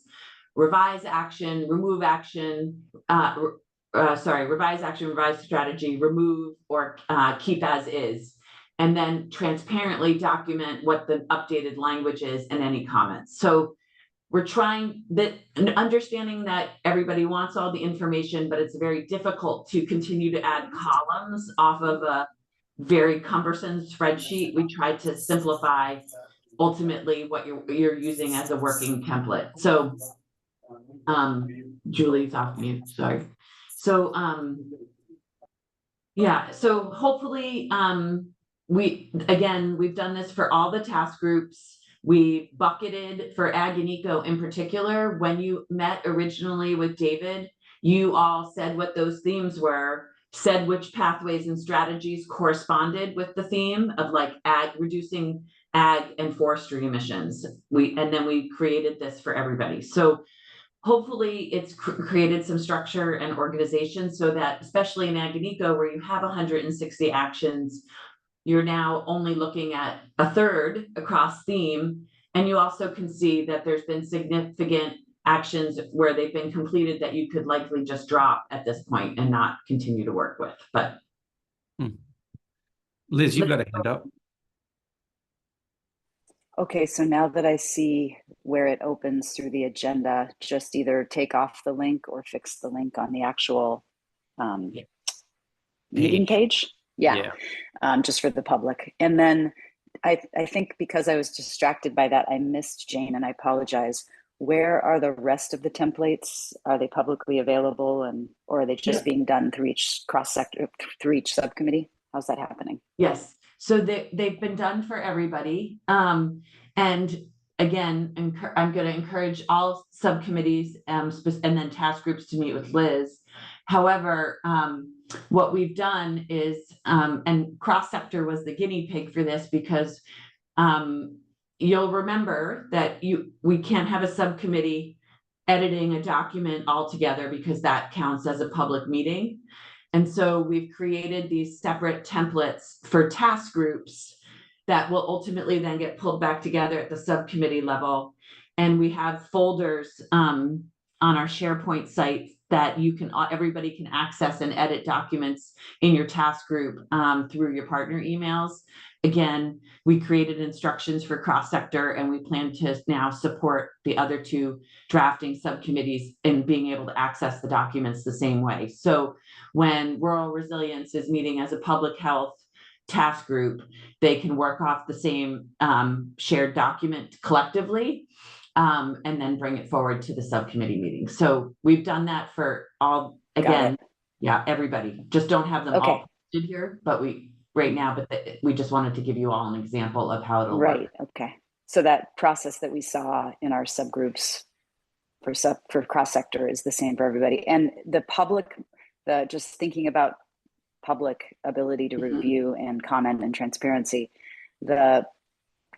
revise action, remove action, revise action, revise strategy, remove, or keep as is, and then transparently document what the updated language is and any comments. So we're trying that, understanding that everybody wants all the information, but it's very difficult to continue to add columns off of a very cumbersome spreadsheet. We tried to simplify ultimately what you're using as a working template. So Julie's off mute, sorry. So yeah, so hopefully we've done this for all the task groups. We bucketed for ag and eco in particular. When you met originally with David, you all said what those themes were, said which pathways and strategies corresponded with the theme of like reducing ag and forestry emissions. And then we created this for everybody. So hopefully it's created some structure and organization so that, especially in ag and eco, where you have 160 actions, you're now only looking at a third across theme. And you also can see that there's been significant actions where they've been completed that you could likely just drop at this point and not continue to work with. But Liz, you've got a hand up. Okay, so now that I see where it opens through the agenda, just either take off the link or fix the link on the actual meeting page. Yeah. Just for the public. And then I think because I was distracted by that, I missed Jane, and I apologize. Where are the rest of the templates? Are they publicly available, or are they just being done through each cross-sector, through each subcommittee? How's that happening? Yes, so they've been done for everybody. And again, I'm going to encourage all subcommittees and then task groups to meet with Liz. However, what we've done is, and cross-sector was the guinea pig for this, because you'll remember that we can't have a subcommittee editing a document altogether because that counts as a public meeting. And so we've created these separate templates for task groups that will ultimately then get pulled back together at the subcommittee level. And we have folders on our SharePoint site that everybody can access and edit documents in your task group through your partner emails. Again, we created instructions for cross-sector, and we plan to now support the other 2 drafting subcommittees in being able to access the documents the same way. So when Rural Resilience is meeting as a public health task group, they can work off the same shared document collectively, and then bring it forward to the subcommittee meeting. So we've done that for all, again, everybody. Just don't have them all posted here, but right now, but we just wanted to give you all an example of how it'll work. Okay. So that process that we saw in our subgroups for cross-sector is the same for everybody. And the public, just thinking about public ability to Mhm. review and comment and transparency. The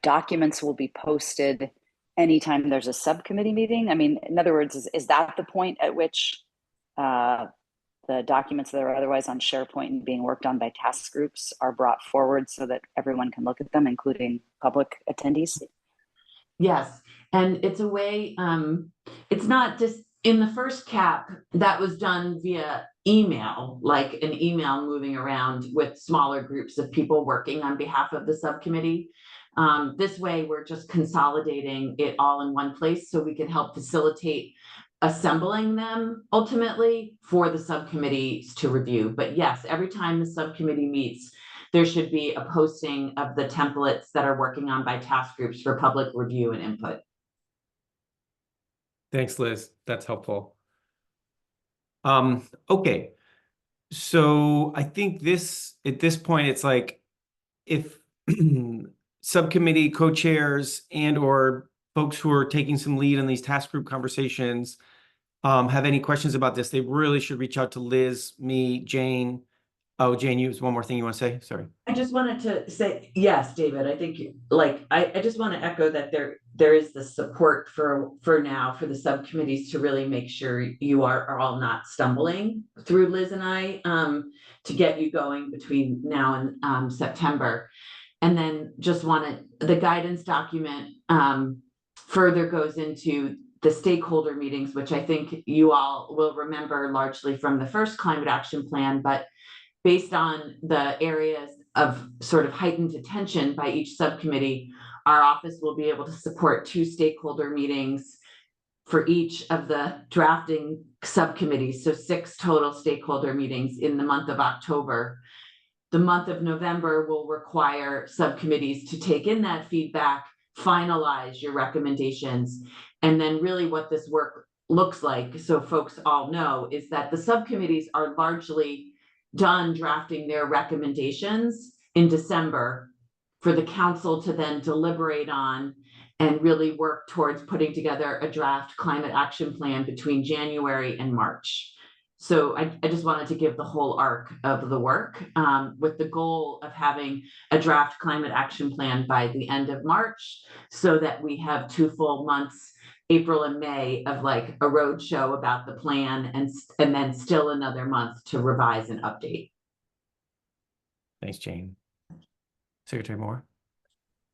documents will be posted anytime there's a subcommittee meeting. I mean, in other words, is that the point at which the documents that are otherwise on SharePoint and being worked on by task groups are brought forward so that everyone can look at them, including public attendees? Yes, and it's a way, it's not just in the first cap that was done via email, like an email moving around with smaller groups of people working on behalf of the subcommittee. This way, we're just consolidating it all in one place so we can help facilitate assembling them ultimately for the subcommittees to review. But yes, every time the subcommittee meets, there should be a posting of the templates that are working on by task groups for public review and input. Thanks, Liz. That's helpful. Okay. So I think at this point, it's like if subcommittee co-chairs and or folks who are taking some lead in these task group conversations have any questions about this, they really should reach out to Liz, me, Jane. Oh, Jane, you have one more thing you want to say? Sorry. I just wanted to say, yes, David, I think I just want to echo that there is the support for now for the subcommittees to really make sure you are all not stumbling through Liz and I to get you going between now and September. And then just the guidance document further goes into the stakeholder meetings, which I think you all will remember largely from the first climate action plan, but based on the areas of sort of heightened attention by each subcommittee, our office will be able to support 2 stakeholder meetings for each of the drafting subcommittees. So 6 total stakeholder meetings in the month of October. The month of November will require subcommittees to take in that feedback, finalize your recommendations, and then really what this work looks like, so folks all know, is that the subcommittees are largely done drafting their recommendations in December for the council to then deliberate on and really work towards putting together a draft climate action plan between January and March. So I just wanted to give the whole arc of the work with the goal of having a draft climate action plan by the end of March so that we have 2 full months, April and May, of like a roadshow about the plan and then still another month to revise and update. Thanks, Jane. Secretary Moore.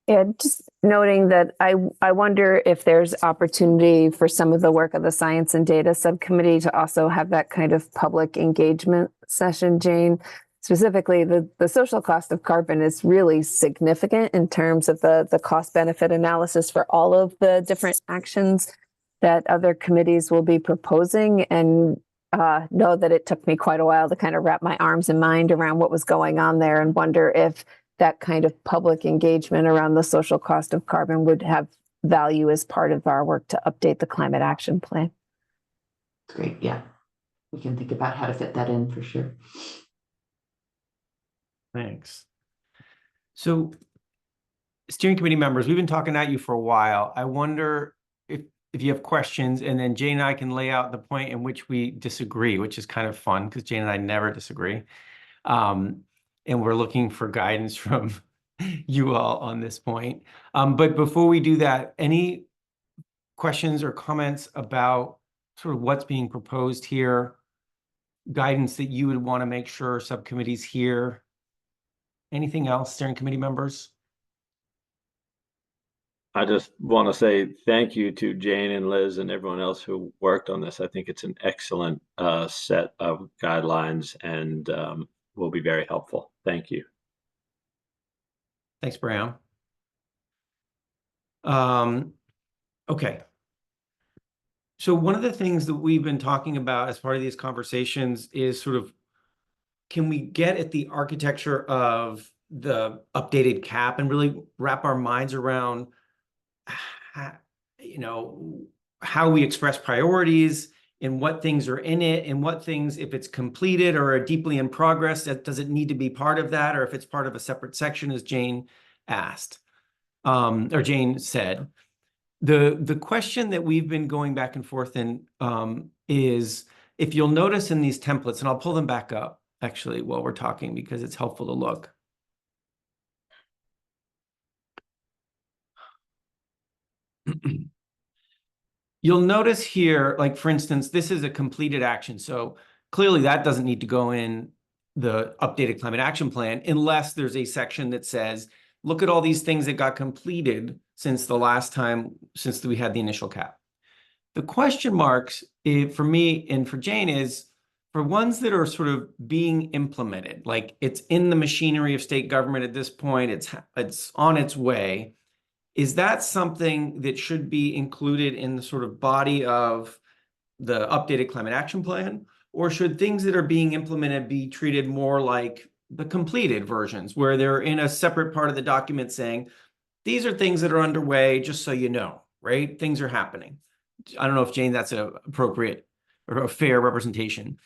Yeah, just noting that I wonder if there's opportunity for some of the work of the Science and Data Subcommittee to also have that kind of public engagement session, Jane. Specifically, the social cost of carbon is really significant in terms of the cost benefit analysis for all of the different actions that other committees will be proposing, and know that it took me quite a while to kind of wrap my arms and mind around what was going on there, and wonder if that kind of public engagement around the social cost of carbon would have value as part of our work to update the climate action plan. Great, yeah. We can think about how to fit that in for sure. Thanks. So, steering committee members, we've been talking at you for a while. I wonder if you have questions, and then Jane and I can lay out the point in which we disagree, which is kind of fun because Jane and I never disagree. And we're looking for guidance from you all on this point. But before we do that, any questions or comments about sort of what's being proposed here, guidance that you would want to make sure subcommittees hear? Anything else, steering committee members? I just want to say thank you to Jane and Liz and everyone else who worked on this. I think it's an excellent set of guidelines and will be very helpful. Thank you. Thanks, Brown. Okay. So one of the things that we've been talking about as part of these conversations is sort of, can we get at the architecture of the updated cap and really wrap our minds around, how we express priorities and what things are in it and what things, if it's completed or are deeply in progress, does it need to be part of that, or if it's part of a separate section, as Jane asked, or Jane said. The question that we've been going back and forth in is, if you'll notice in these templates, and I'll pull them back up, actually, while we're talking, because it's helpful to look. You'll notice here, like, for instance, this is a completed action. So clearly that doesn't need to go in the updated climate action plan unless there's a section that says, look at all these things that got completed since the last time, since we had the initial cap. The question marks for me and for Jane is for ones that are sort of being implemented, like it's in the machinery of state government at this point, it's on its way. Is that something that should be included in the sort of body of the updated climate action plan? Or should things that are being implemented be treated more like the completed versions, where they're in a separate part of the document saying, these are things that are underway, just so you know, right? Things are happening. I don't know if, Jane, that's an appropriate or a fair representation.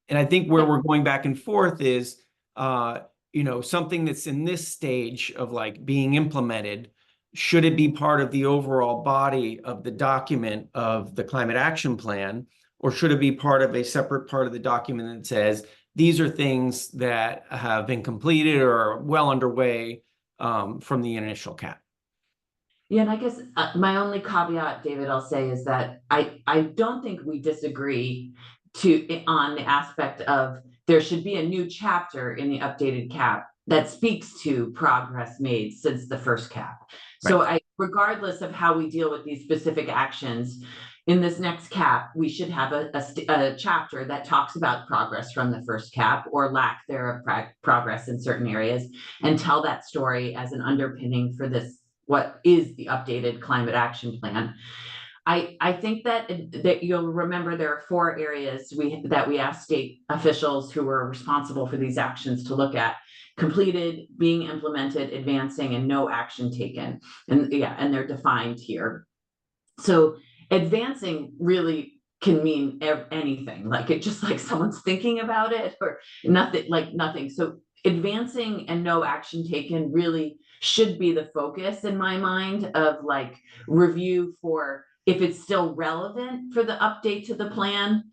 And I think where we're going back and forth is, something that's in this stage of like being implemented, should it be part of the overall body of the document of the climate action plan, or should it be part of a separate part of the document that says, these are things that have been completed or are well underway from the initial cap? Yeah, and I guess my only caveat, David, I'll say is that I don't think we disagree on the aspect of there should be a new chapter in the updated cap that speaks to progress made since the first cap. So regardless of how we deal with these specific actions, in this next cap, we should have a chapter that talks about progress from the first cap or lack thereof progress in certain areas, and tell that story as an underpinning for this, what is the updated climate action plan. I think that you'll remember there are 4 areas that we asked state officials who were responsible for these actions to look at: completed, being implemented, advancing, and no action taken. And they're defined here. So advancing really can mean anything, like it just like someone's thinking about it or nothing, like nothing. So advancing and no action taken really should be the focus in my mind of like review for if it's still relevant for the update to the plan.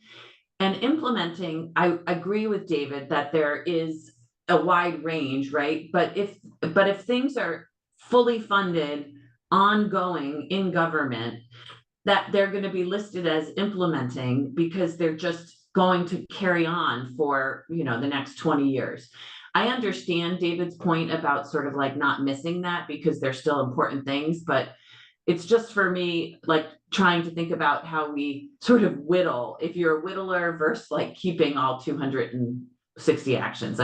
And implementing, I agree with David that there is a wide range, right? But if things are fully funded, ongoing in government, that they're going to be listed as implementing because they're just going to carry on for, the next 20 years. I understand David's point about sort of like not missing that because they're still important things, but it's just for me, like trying to think about how we sort of whittle, if you're a whittler versus like keeping all 260 actions.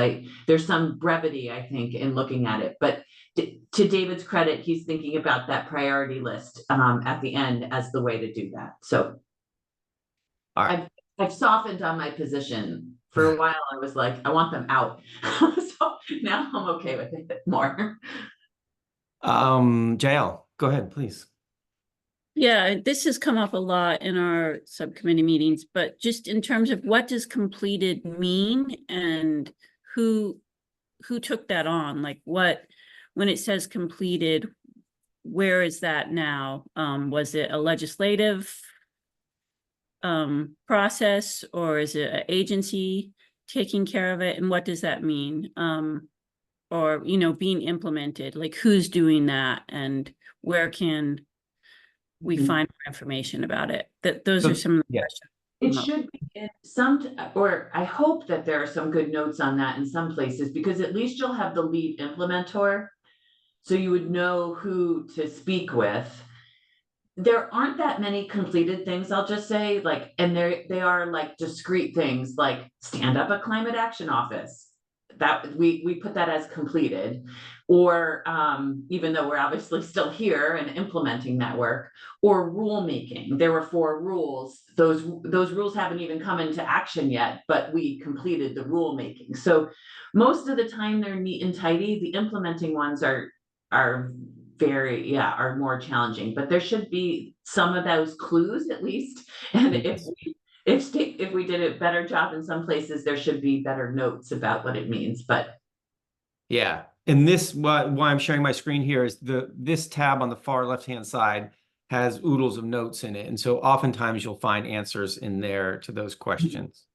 There's some brevity, I think, in looking at it, but to David's credit, he's thinking about that priority list at the end as the way to do that. So I've softened on my position. For a while, I was like, I want them out. So now I'm okay with it more. Jael, go ahead, please. Yeah, this has come up a lot in our subcommittee meetings, but just in terms of what does completed mean and who took that on? Like when it says completed, where is that now? Was it a legislative process, or is it an agency taking care of it? And what does that mean? Or, being implemented, like who's doing that and where can we find more information about it? Those are some of the questions. It should be in or I hope that there are some good notes on that in some places, because at least you'll have the lead implementer. So you would know who to speak with. There aren't that many completed things, I'll just say, like, and they are like discrete things, like stand up a climate action office. That we put that as completed, or even though we're obviously still here and implementing that work, or rulemaking. There were 4 rules. Those rules haven't even come into action yet, but we completed the rulemaking. So most of the time they're neat and tidy. The implementing ones are more challenging, but there should be some of those clues at least. And if we did a better job in some places, there should be better notes about what it means. But yeah, and why I'm sharing my screen here is this tab on the far left-hand side has oodles of notes in it, and so oftentimes you'll find answers in there to those questions.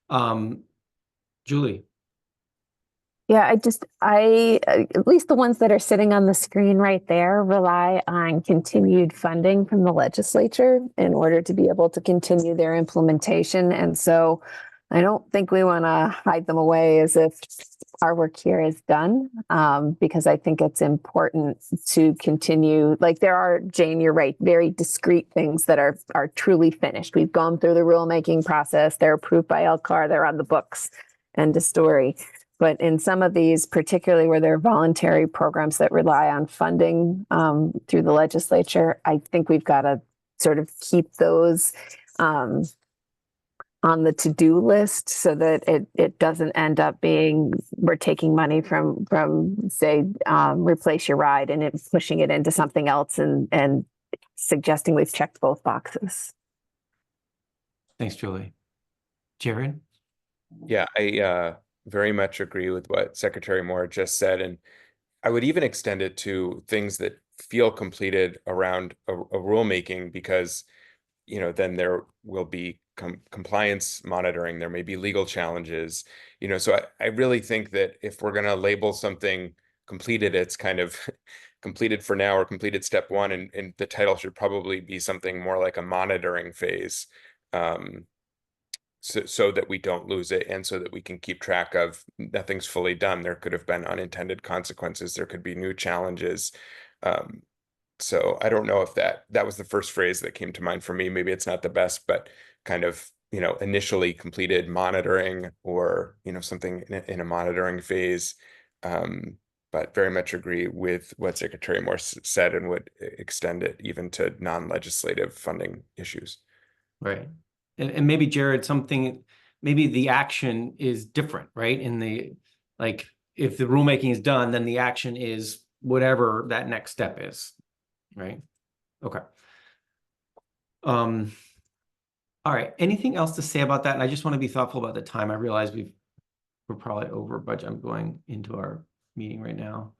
Jane, Julie. Yeah, at least the ones that are sitting on the screen right there rely on continued funding from the legislature in order to be able to continue their implementation. And so I don't think we want to hide them away as if our work here is done, because I think it's important to continue. Like there are, Jane, you're right, very discrete things that are truly finished. We've gone through the rulemaking process. They're approved by LCAR. They're on the books. End of story. But in some of these, particularly where there are voluntary programs that rely on funding through the legislature, I think we've got to sort of keep those on the to-do list so that it doesn't end up being we're taking money from say replace your ride and pushing it into something else and suggesting we've checked both boxes. Thanks, Julie. Jared? Yeah, I very much agree with what Secretary Moore just said. And I would even extend it to things that feel completed around a rulemaking, because, you know, then there will be compliance monitoring, there may be legal challenges, you know, so I really think that if we're going to label something completed, it's kind of completed for now or completed step one, and the title should probably be something more like a monitoring phase. So that we don't lose it, and so that we can keep track of nothing's fully done. There could have been unintended consequences. There could be new challenges. So I don't know if that was the first phrase that came to mind for me. Maybe it's not the best, but kind of, you know, initially completed monitoring, or, you know, something in a monitoring phase. But very much agree with what Secretary Moore said, and would extend it even to non-legislative funding issues. Right. And maybe Jared, maybe the action is different, right? Like if the rulemaking is done, then the action is whatever that next step is, right? Okay. All right. Anything else to say about that? And I just want to be thoughtful about the time. I realize we're probably over budget. I'm going into our meeting right now.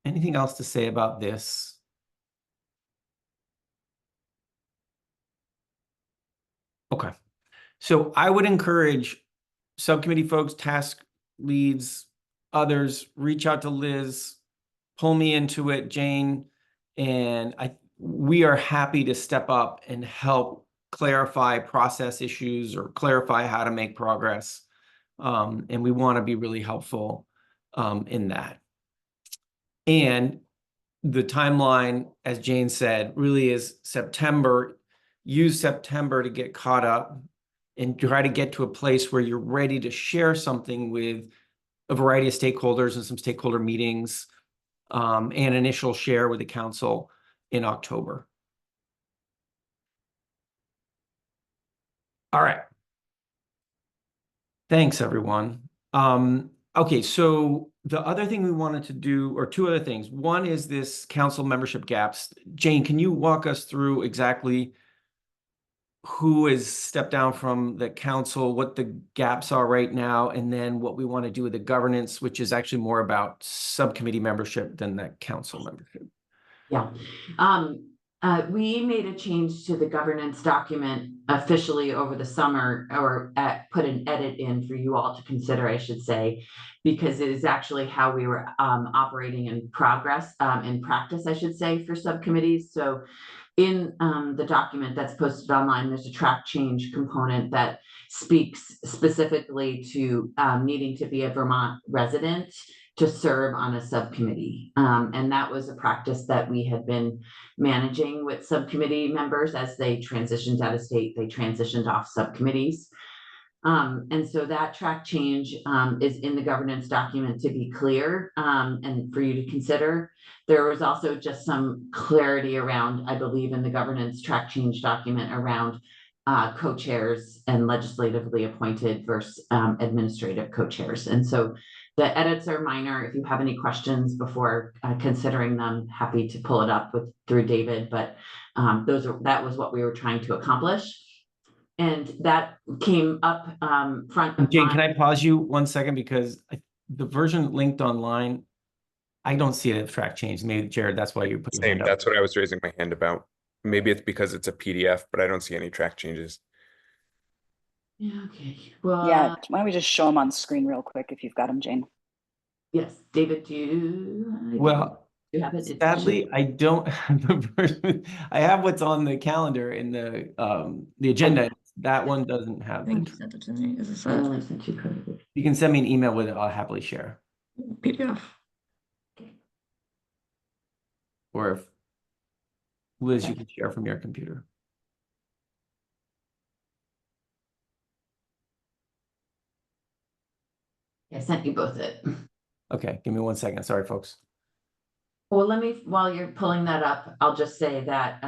Anything else to say about this? Okay. So I would encourage subcommittee folks, task leads, others, reach out to Liz, pull me into it, Jane, and we are happy to step up and help clarify process issues or clarify how to make progress. And we want to be really helpful in that. And the timeline, as Jane said, really is September. Use September to get caught up and try to get to a place where you're ready to share something with a variety of stakeholders and some stakeholder meetings, and initial share with the council in October. All right. Thanks, everyone. Okay, so the other thing we wanted to do, or two other things. One is this council membership gaps. Jane, can you walk us through exactly who has stepped down from the council, what the gaps are right now, and then what we want to do with the governance, which is actually more about subcommittee membership than the council membership? Yeah. We made a change to the governance document officially over the summer, or put an edit in for you all to consider, I should say, because it is actually how we were operating in practice, I should say, for subcommittees. So in the document that's posted online, there's a track change component that speaks specifically to needing to be a Vermont resident to serve on a subcommittee. And that was a practice that we had been managing with subcommittee members as they transitioned out of state, they transitioned off subcommittees. And so that track change is in the governance document to be clear, and for you to consider. There was also just some clarity around, I believe, in the governance track change document around co-chairs and legislatively appointed versus administrative co-chairs. And so the edits are minor. If you have any questions before considering them, happy to pull it up through David, but that was what we were trying to accomplish. And that came up front of Jane, can I pause you 1 second? Because the version linked online, I don't see a track change. Maybe, Jared, that's why you put your hand up. That's what I was raising my hand about. Maybe it's because it's a PDF, but I don't see any track changes. Yeah, okay. Well, Yeah, why don't we just show them on screen real quick if you've got them, Jane? yes, David, do you? Well, do you have it? sadly, I don't have the version. I have what's on the calendar in the agenda. That one doesn't have. I think you sent it to me. Is this I a only sent you credit. You can send me an email with it. I'll happily share. PDF? Or if Liz, you can share from your computer. I sent you both it. Okay, give me 1 second. Sorry, folks. Well, while you're pulling that up, I'll just say that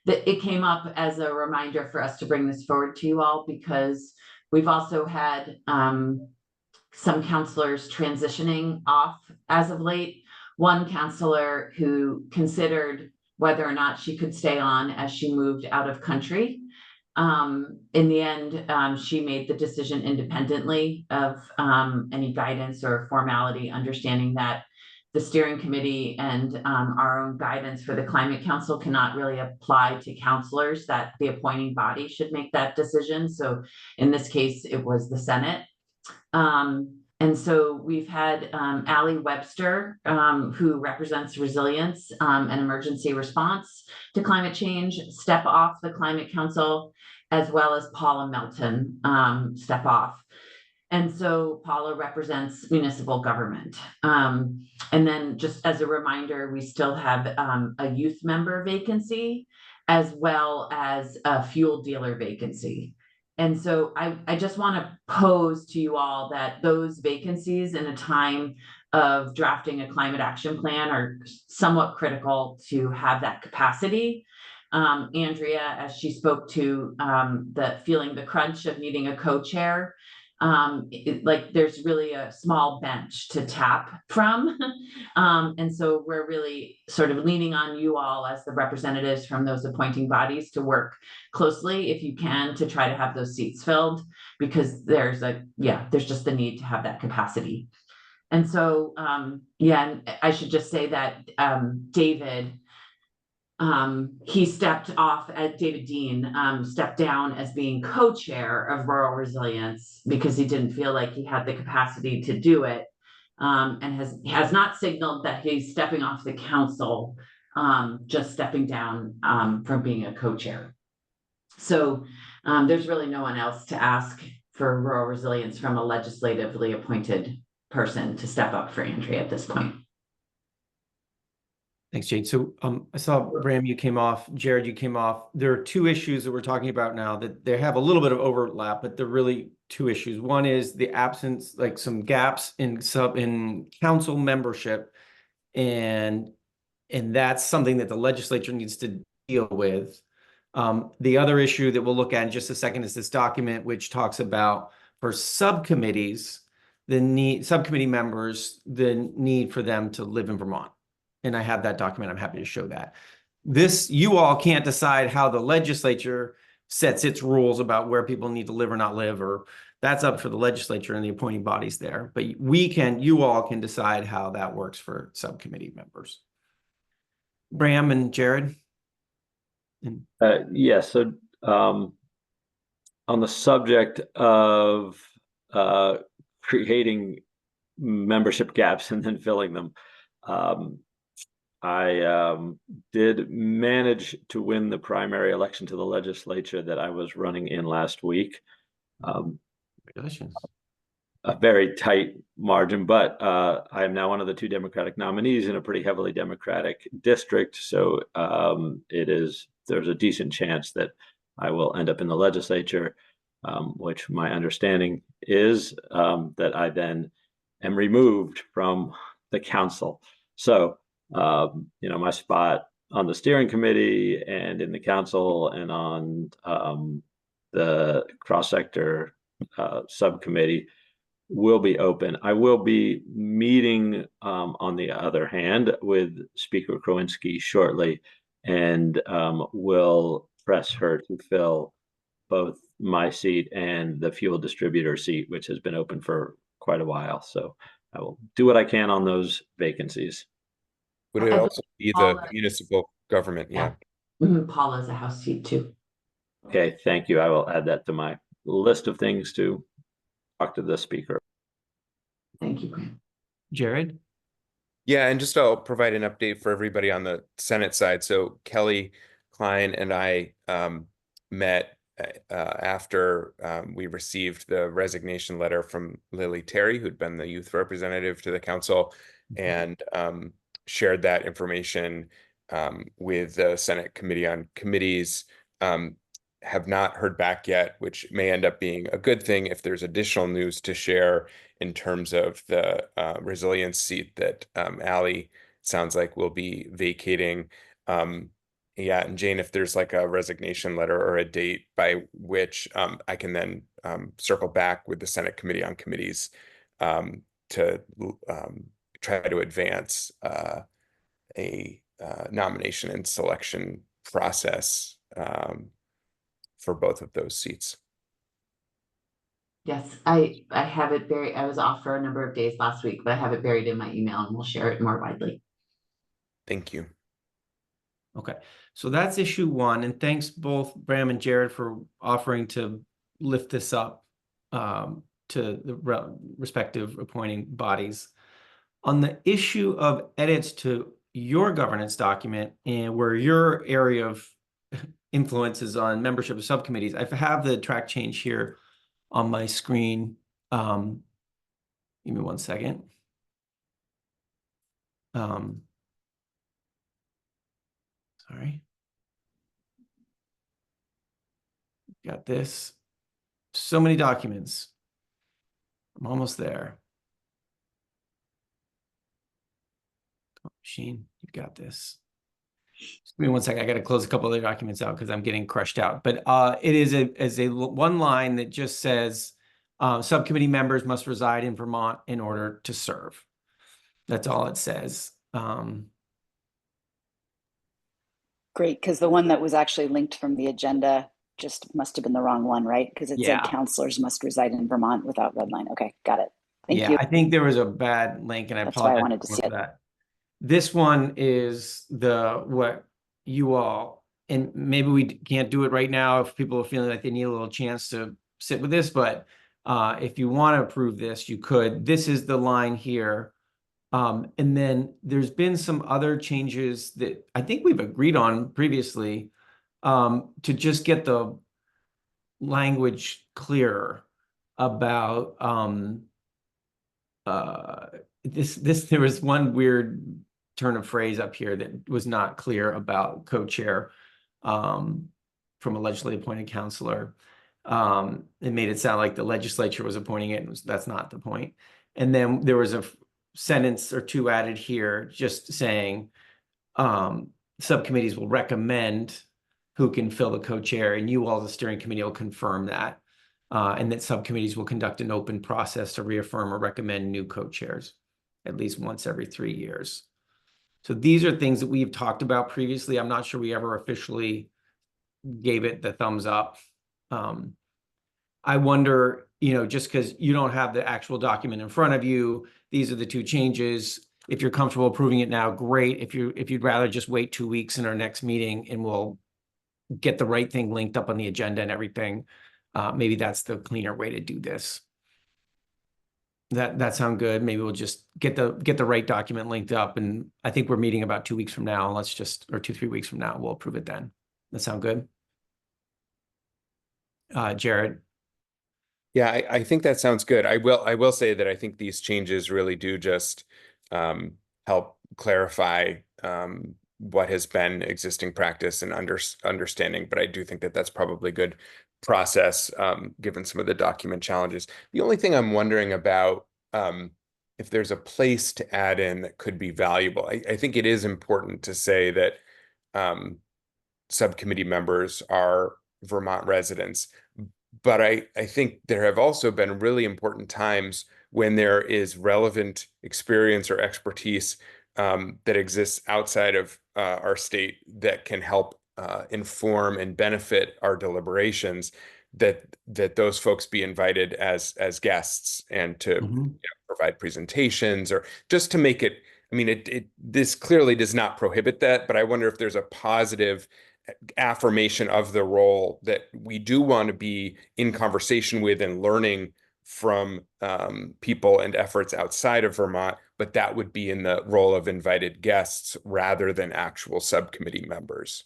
that it came up as a reminder for us to bring this forward to you all, because we've also had some counselors transitioning off as of late. One counselor who considered whether or not she could stay on as she moved out of country. In the end, she made the decision independently of any guidance or formality, understanding that the steering committee and our own guidance for the Climate Council cannot really apply to counselors, that the appointing body should make that decision. So in this case, it was the Senate. And so we've had Allie Webster, who represents resilience and emergency response to climate change, step off the Climate Council, as well as Paula Melton step off. And so Paula represents municipal government. And then just as a reminder, we still have a youth member vacancy, as well as a fuel dealer vacancy. And so I just want to pose to you all that those vacancies in a time of drafting a climate action plan are somewhat critical to have that capacity. Andrea, as she spoke to the feeling the crunch of needing a co-chair, like there's really a small bench to tap from. And so we're really sort of leaning on you all as the representatives from those appointing bodies to work closely, if you can, to try to have those seats filled, because there's just the need to have that capacity. And so, and I should just say that David, he stepped off at David Dean, stepped down as being co-chair of Rural Resilience because he didn't feel like he had the capacity to do it, and has not signaled that he's stepping off the council, just stepping down from being a co-chair. So there's really no one else to ask for Rural Resilience from a legislatively appointed person to step up for Andrea at this point. Thanks, Jade. So I saw Bram, you came off, Jared, you came off. There are two issues that we're talking about now that they have a little bit of overlap, but they're really two issues. One is the absence, like some gaps in council membership, and that's something that the legislature needs to deal with. The other issue that we'll look at in just a second is this document, which talks about for subcommittees, subcommittee members, the need for them to live in Vermont. And I have that document. I'm happy to show that. You all can't decide how the legislature sets its rules about where people need to live or not live, or that's up for the legislature and the appointing bodies there. But you all can decide how that works for subcommittee members. Bram and Jared. So on the subject of creating membership gaps and then filling them, I did manage to win the primary election to the legislature that I was running in last week. Congratulations. A very tight margin, but I am now one of the two Democratic nominees in a pretty heavily Democratic district. So there's a decent chance that I will end up in the legislature, which my understanding is that I then am removed from the council. So my spot on the steering committee and in the council and on the cross-sector subcommittee will be open. I will be meeting, on the other hand, with Speaker Krowinski shortly, and will press her to fill both my seat and the fuel distributor seat, which has been open for quite a while. So I will do what I can on those vacancies. Would it also be the municipal government? Yeah. Paula's a House seat too. Okay, thank you. I will add that to my list of things to talk to the speaker. Thank you, Graham. Jared? Yeah, and just I'll provide an update for everybody on the Senate side. So Kelly Klein and I met after we received the resignation letter from Lily Terry, who'd been the youth representative to the council, and shared that information with the Senate Committee on Committees. Have not heard back yet, which may end up being a good thing if there's additional news to share in terms of the resilience seat that Ally sounds like will be vacating. Yeah, and Jane, if there's like a resignation letter or a date by which I can then circle back with the Senate Committee on Committees to try to advance a nomination and selection process for both of those seats. Yes, I have it buried. I was off for a number of days last week, but I have it buried in my email and we'll share it more widely. Thank you. Okay, so that's issue one, and thanks both Bram and Jared for offering to lift this up to the respective appointing bodies. On the issue of edits to your governance document and where your area of influence is on membership of subcommittees, I have the track change here on my screen. Give me 1 second. Sorry. Got this. So many documents. I'm almost there. Machine, you've got this. Just give me 1 second. I got to close a couple other documents out because I'm getting crushed out. But it is a one line that just says subcommittee members must reside in Vermont in order to serve. That's all it says. Great, because the one that was actually linked from the agenda just must have been the wrong one, right? Because it said counselors must reside in Vermont without red line. Okay, got it. Thank you. I think there was a bad link, and I That's why I apologize wanted to see for it. that. This one is what you all, and maybe we can't do it right now if people are feeling like they need a little chance to sit with this, but if you want to approve this, you could. This is the line here. And then there's been some other changes that I think we've agreed on previously to just get the language clearer about there was one weird turn of phrase up here that was not clear about co-chair from a legislatively appointed counselor. It made it sound like the legislature was appointing it, and that's not the point. And then there was a sentence or two added here just saying subcommittees will recommend who can fill the co-chair, and you all, the steering committee, will confirm that. And that subcommittees will conduct an open process to reaffirm or recommend new co-chairs at least once every 3 years. So these are things that we've talked about previously. I'm not sure we ever officially gave it the thumbs up. I wonder, just because you don't have the actual document in front of you, these are the two changes. If you're comfortable approving it now, great. If you'd rather just wait 2 weeks in our next meeting and we'll get the right thing linked up on the agenda and everything, maybe that's the cleaner way to do this. That sound good? Maybe we'll just get the right document linked up, and I think we're meeting about 2 weeks from now. Or 2-3 weeks from now, we'll approve it then. That sound good? Jared? Yeah, I think that sounds good. I will say that I think these changes really do just help clarify what has been existing practice and understanding, but I do think that that's probably good process given some of the document challenges. The only thing I'm wondering about if there's a place to add in that could be valuable. I think it is important to say that subcommittee members are Vermont residents, but I think there have also been really important times when there is relevant experience or expertise that exists outside of our state that can help inform and benefit our deliberations, that those folks be invited as guests and to provide presentations, or just to make it, I mean, this clearly does not prohibit that, but I wonder if there's a positive affirmation of the role that we do want to be in conversation with and learning from people and efforts outside of Vermont, but that would be in the role of invited guests rather than actual subcommittee members.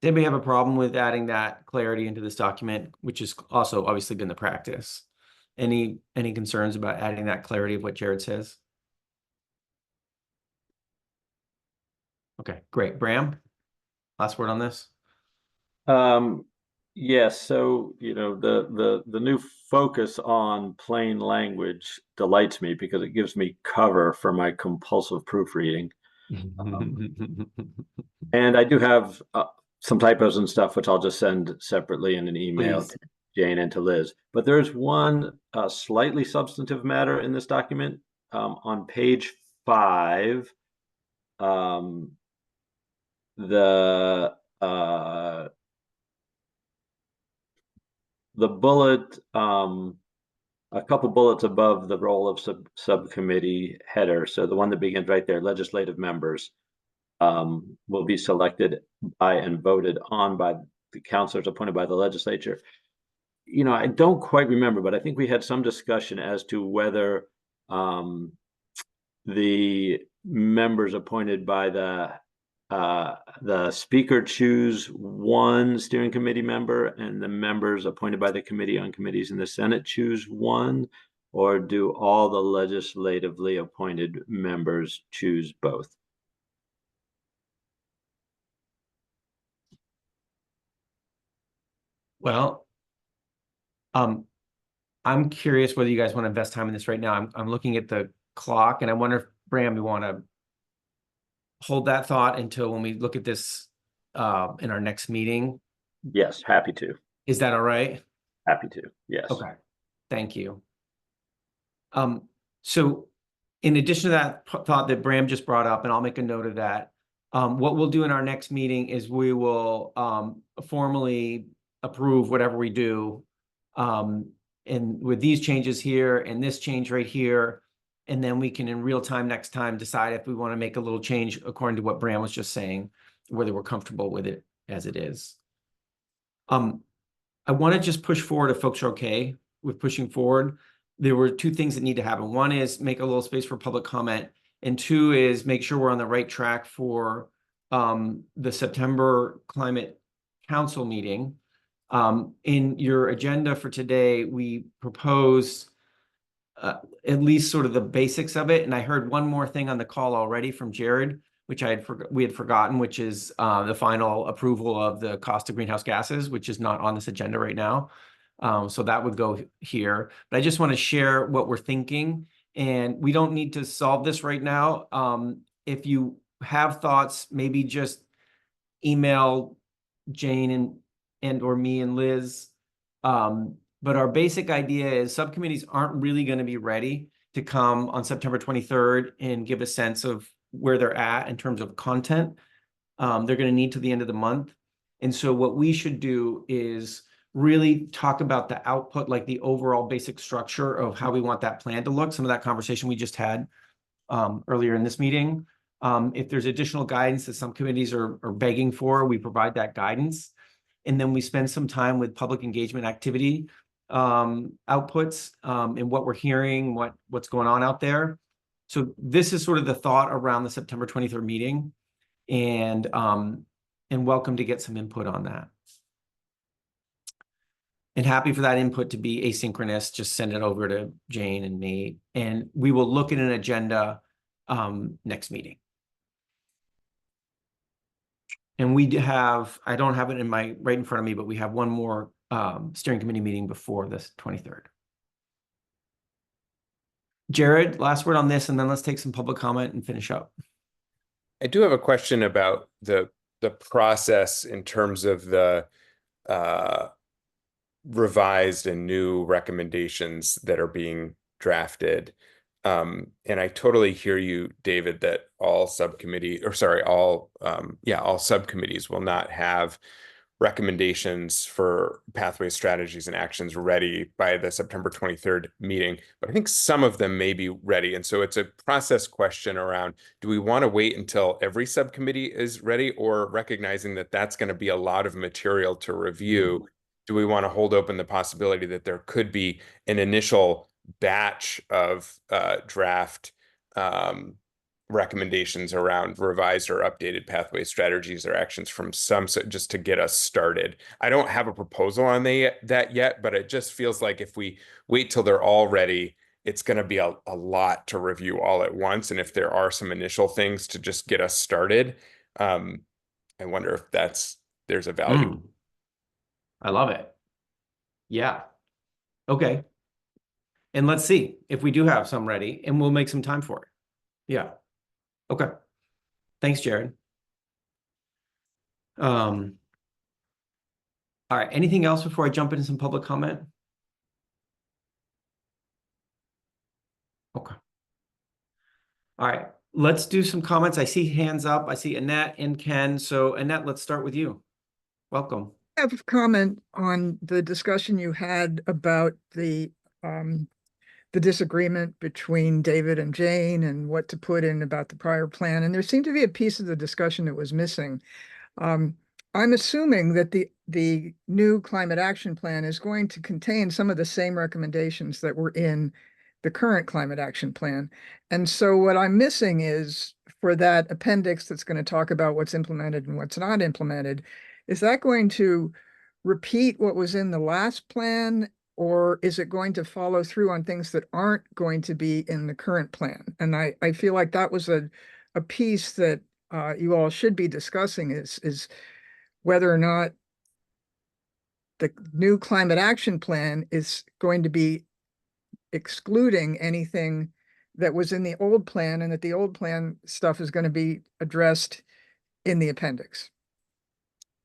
Did anybody have a problem with adding that clarity into this document, which has also obviously been the practice? Any concerns about adding that clarity of what Jared says? Okay, great. Bram, last word on this? Yes, so the new focus on plain language delights me because it gives me cover for my compulsive proofreading. And I do have some typos and stuff, which I'll just send separately in an email Please. to Jane and to Liz. But there's one slightly substantive matter in this document. On page 5, the bullet, a couple bullets above the role of subcommittee header. So the one that begins right there, legislative members will be selected by and voted on by the councilors appointed by the legislature. I don't quite remember, but I think we had some discussion as to whether the members appointed by the speaker choose one steering committee member and the members appointed by the committee on committees in the Senate choose one, or do all the legislatively appointed members choose both? Well, I'm curious whether you guys want to invest time in this right now. I'm looking at the clock, and I wonder if, Bram, you want to hold that thought until when we look at this in our next meeting. Yes, happy to. Is that all right? Happy to, yes. Okay, thank you. So in addition to that thought that Bram just brought up, and I'll make a note of that, what we'll do in our next meeting is we will formally approve whatever we do, and with these changes here and this change right here, and then we can in real time next time decide if we want to make a little change according to what Bram was just saying, whether we're comfortable with it as it is. I want to just push forward if folks are okay with pushing forward. There were 2 things that need to happen. One is make a little space for public comment, and 2 is make sure we're on the right track for the September Climate Council meeting. In your agenda for today, we proposed at least sort of the basics of it. And I heard one more thing on the call already from Jared, which we had forgotten, which is the final approval of the cost of greenhouse gases, which is not on this agenda right now. So that would go here. But I just want to share what we're thinking. And we don't need to solve this right now. If you have thoughts, maybe just email Jane and or me and Liz. But our basic idea is subcommittees aren't really going to be ready to come on September 23rd and give a sense of where they're at in terms of content. They're going to need to the end of the month. And so what we should do is really talk about the output, like the overall basic structure of how we want that plan to look. Some of that conversation we just had earlier in this meeting. If there's additional guidance that some committees are begging for, we provide that guidance. And then we spend some time with public engagement activity outputs and what we're hearing, what's going on out there. So this is sort of the thought around the September 23rd meeting, and welcome to get some input on that. And happy for that input to be asynchronous. Just send it over to Jane and me, and we will look at an agenda next meeting. And we have, I don't have it right in front of me, but we have one more steering committee meeting before this 23rd. Jared, last word on this, and then let's take some public comment and finish up. I do have a question about the process in terms of the revised and new recommendations that are being drafted. And I totally hear you, David, that all subcommittees will not have recommendations for pathway strategies and actions ready by the September 23rd meeting, but I think some of them may be ready. And so it's a process question around, do we want to wait until every subcommittee is ready, or recognizing that that's going to be a lot of material to review? Do we want to hold open the possibility that there could be an initial batch of draft recommendations around revised or updated pathway strategies or actions from some, so just to get us started? I don't have a proposal on that yet, but it just feels like if we wait till they're all ready, it's going to be a lot to review all at once. And if there are some initial things to just get us started, I wonder if there's a value. I love it. Yeah. Okay. And let's see if we do have some ready, and we'll make some time for it. Yeah. Okay. Thanks, Jared. All right. Anything else before I jump into some public comment? Okay. All right. Let's do some comments. I see hands up. I see Annette and Ken. So Annette, let's start with you. Welcome. I have a comment on the discussion you had about the disagreement between David and Jane and what to put in about the prior plan. And there seemed to be a piece of the discussion that was missing. I'm assuming that the new climate action plan is going to contain some of the same recommendations that were in the current climate action plan. And so what I'm missing is, for that appendix that's going to talk about what's implemented and what's not implemented, is that going to repeat what was in the last plan, or is it going to follow through on things that aren't going to be in the current plan? And I feel like that was a piece that you all should be discussing, is whether or not the new climate action plan is going to be excluding anything that was in the old plan, and that the old plan stuff is going to be addressed in the appendix.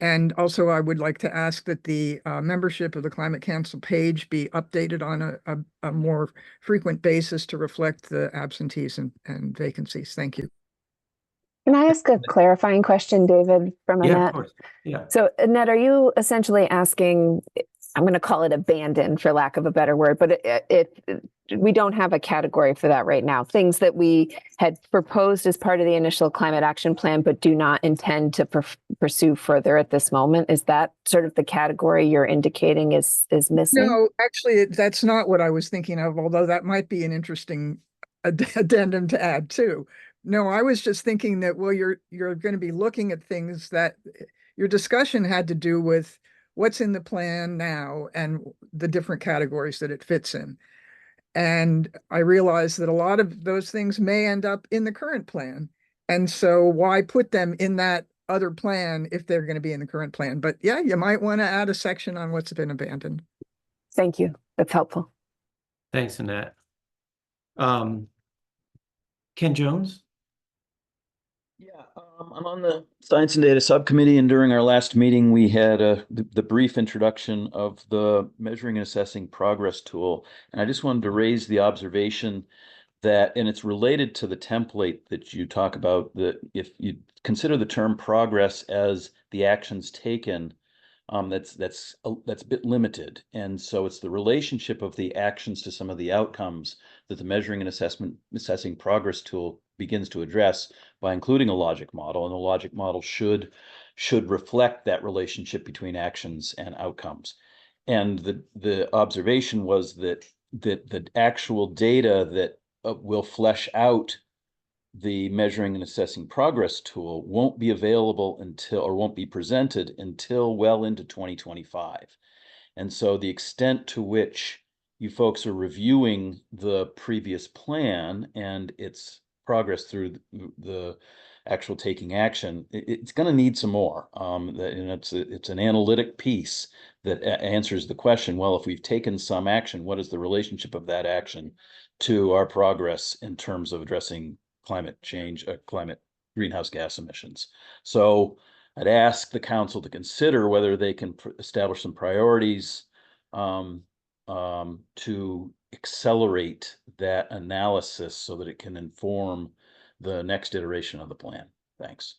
And also, I would like to ask that the membership of the Climate Council page be updated on a more frequent basis to reflect the absentees and vacancies. Thank you. Can I ask a clarifying question, David, from Yeah, Annette? of course. Yeah. So Annette, are you essentially asking, I'm going to call it abandon for lack of a better word, but we don't have a category for that right now. Things that we had proposed as part of the initial climate action plan, but do not intend to pursue further at this moment. Is that sort of the category you're indicating is missing? No, actually, that's not what I was thinking of, although that might be an interesting addendum to add too. No, I was just thinking that, well, you're going to be looking at things that your discussion had to do with what's in the plan now and the different categories that it fits in. And I realize that a lot of those things may end up in the current plan. And so why put them in that other plan if they're going to be in the current plan? But yeah, you might want to add a section on what's been abandoned. Thank you. That's helpful. Thanks, Annette. Ken Jones? Yeah, I'm on the Science and Data Subcommittee, and during our last meeting, we had the brief introduction of the Measuring and Assessing Progress tool. And I just wanted to raise the observation that, and it's related to the template that you talk about, that if you consider the term progress as the actions taken, that's a bit limited. And so it's the relationship of the actions to some of the outcomes that the Measuring and Assessing Progress tool begins to address by including a logic model. And the logic model should reflect that relationship between actions and outcomes. And the observation was that the actual data that will flesh out the Measuring and Assessing Progress tool won't be available until, or won't be presented until well into 2025. And so the extent to which you folks are reviewing the previous plan and its progress through the actual taking action, it's going to need some more. And it's an analytic piece that answers the question, well, if we've taken some action, what is the relationship of that action to our progress in terms of addressing climate change, climate greenhouse gas emissions? So I'd ask the council to consider whether they can establish some priorities to accelerate that analysis so that it can inform the next iteration of the plan. Thanks.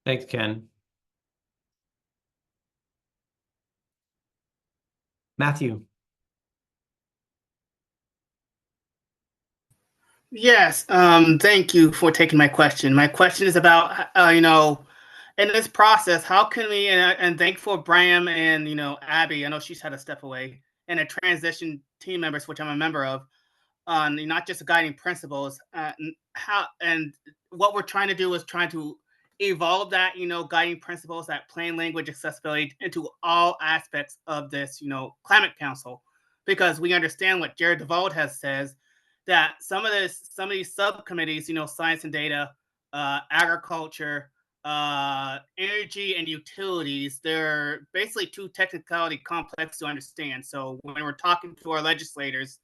Thanks, Ken. Matthew. Yes, thank you for taking my question. My question is about, in this process, how can we, and thank for Bram and, Abby, I know she's had to step away, and the transition team members, which I'm a member of, on not just the guiding principles, and what we're trying to do is trying to evolve that, guiding principles, that plain language accessibility into all aspects of this, climate council, because we understand what Jared DeVault has says, that some of these subcommittees, science and data, agriculture, energy and utilities, they're basically too technicality complex to understand. So when we're talking to our legislators,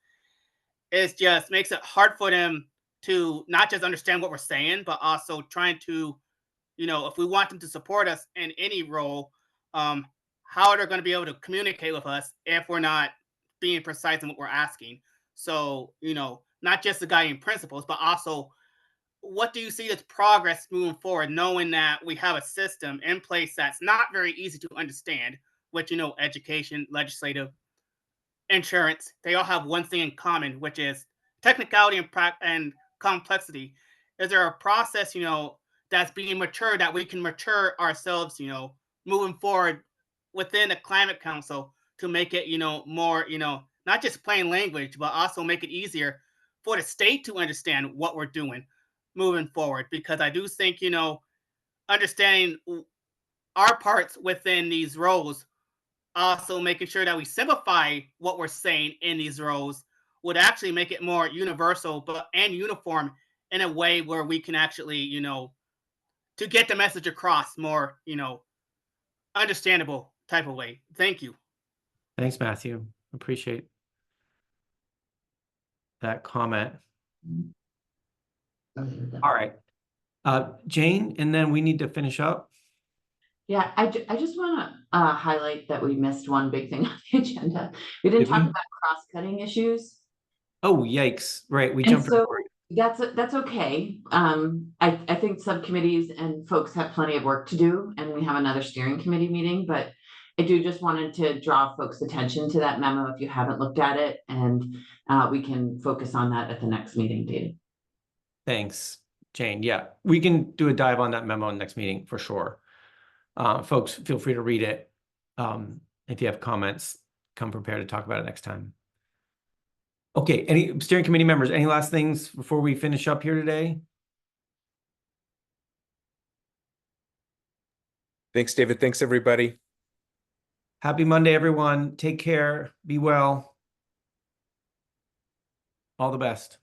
it just makes it hard for them to not just understand what we're saying, but also trying to, if we want them to support us in any role, how they're going to be able to communicate with us if we're not being precise in what we're asking. So, not just the guiding principles, but also what do you see as progress moving forward, knowing that we have a system in place that's not very easy to understand, which, education, legislative, insurance, they all have one thing in common, which is technicality and complexity. Is there a process, that's being matured that we can mature ourselves, moving forward within the climate council to make it, more, not just plain language, but also make it easier for the state to understand what we're doing moving forward? Because I do think, understanding our parts within these roles, also making sure that we simplify what we're saying in these roles, would actually make it more universal and uniform in a way where we can actually, to get the message across more, understandable type of way. Thank you. Thanks, Matthew. Appreciate that comment. All right. Jane, and then we need to finish up. Yeah, I just want to highlight that we missed one big thing on the agenda. We didn't talk about cross-cutting issues. Oh, yikes. Right. We And jumped. so that's okay. I think subcommittees and folks have plenty of work to do, and we have another steering committee meeting, but I do just wanted to draw folks' attention to that memo if you haven't looked at it, and we can focus on that at the next meeting, David. Thanks, Jane. Yeah, we can do a dive on that memo in the next meeting for sure. Folks, feel free to read it. If you have comments, come prepared to talk about it next time. Okay, any steering committee members, any last things before we finish up here today? Thanks, David. Thanks, everybody. Happy Monday, everyone. Take care. Be well. All the best.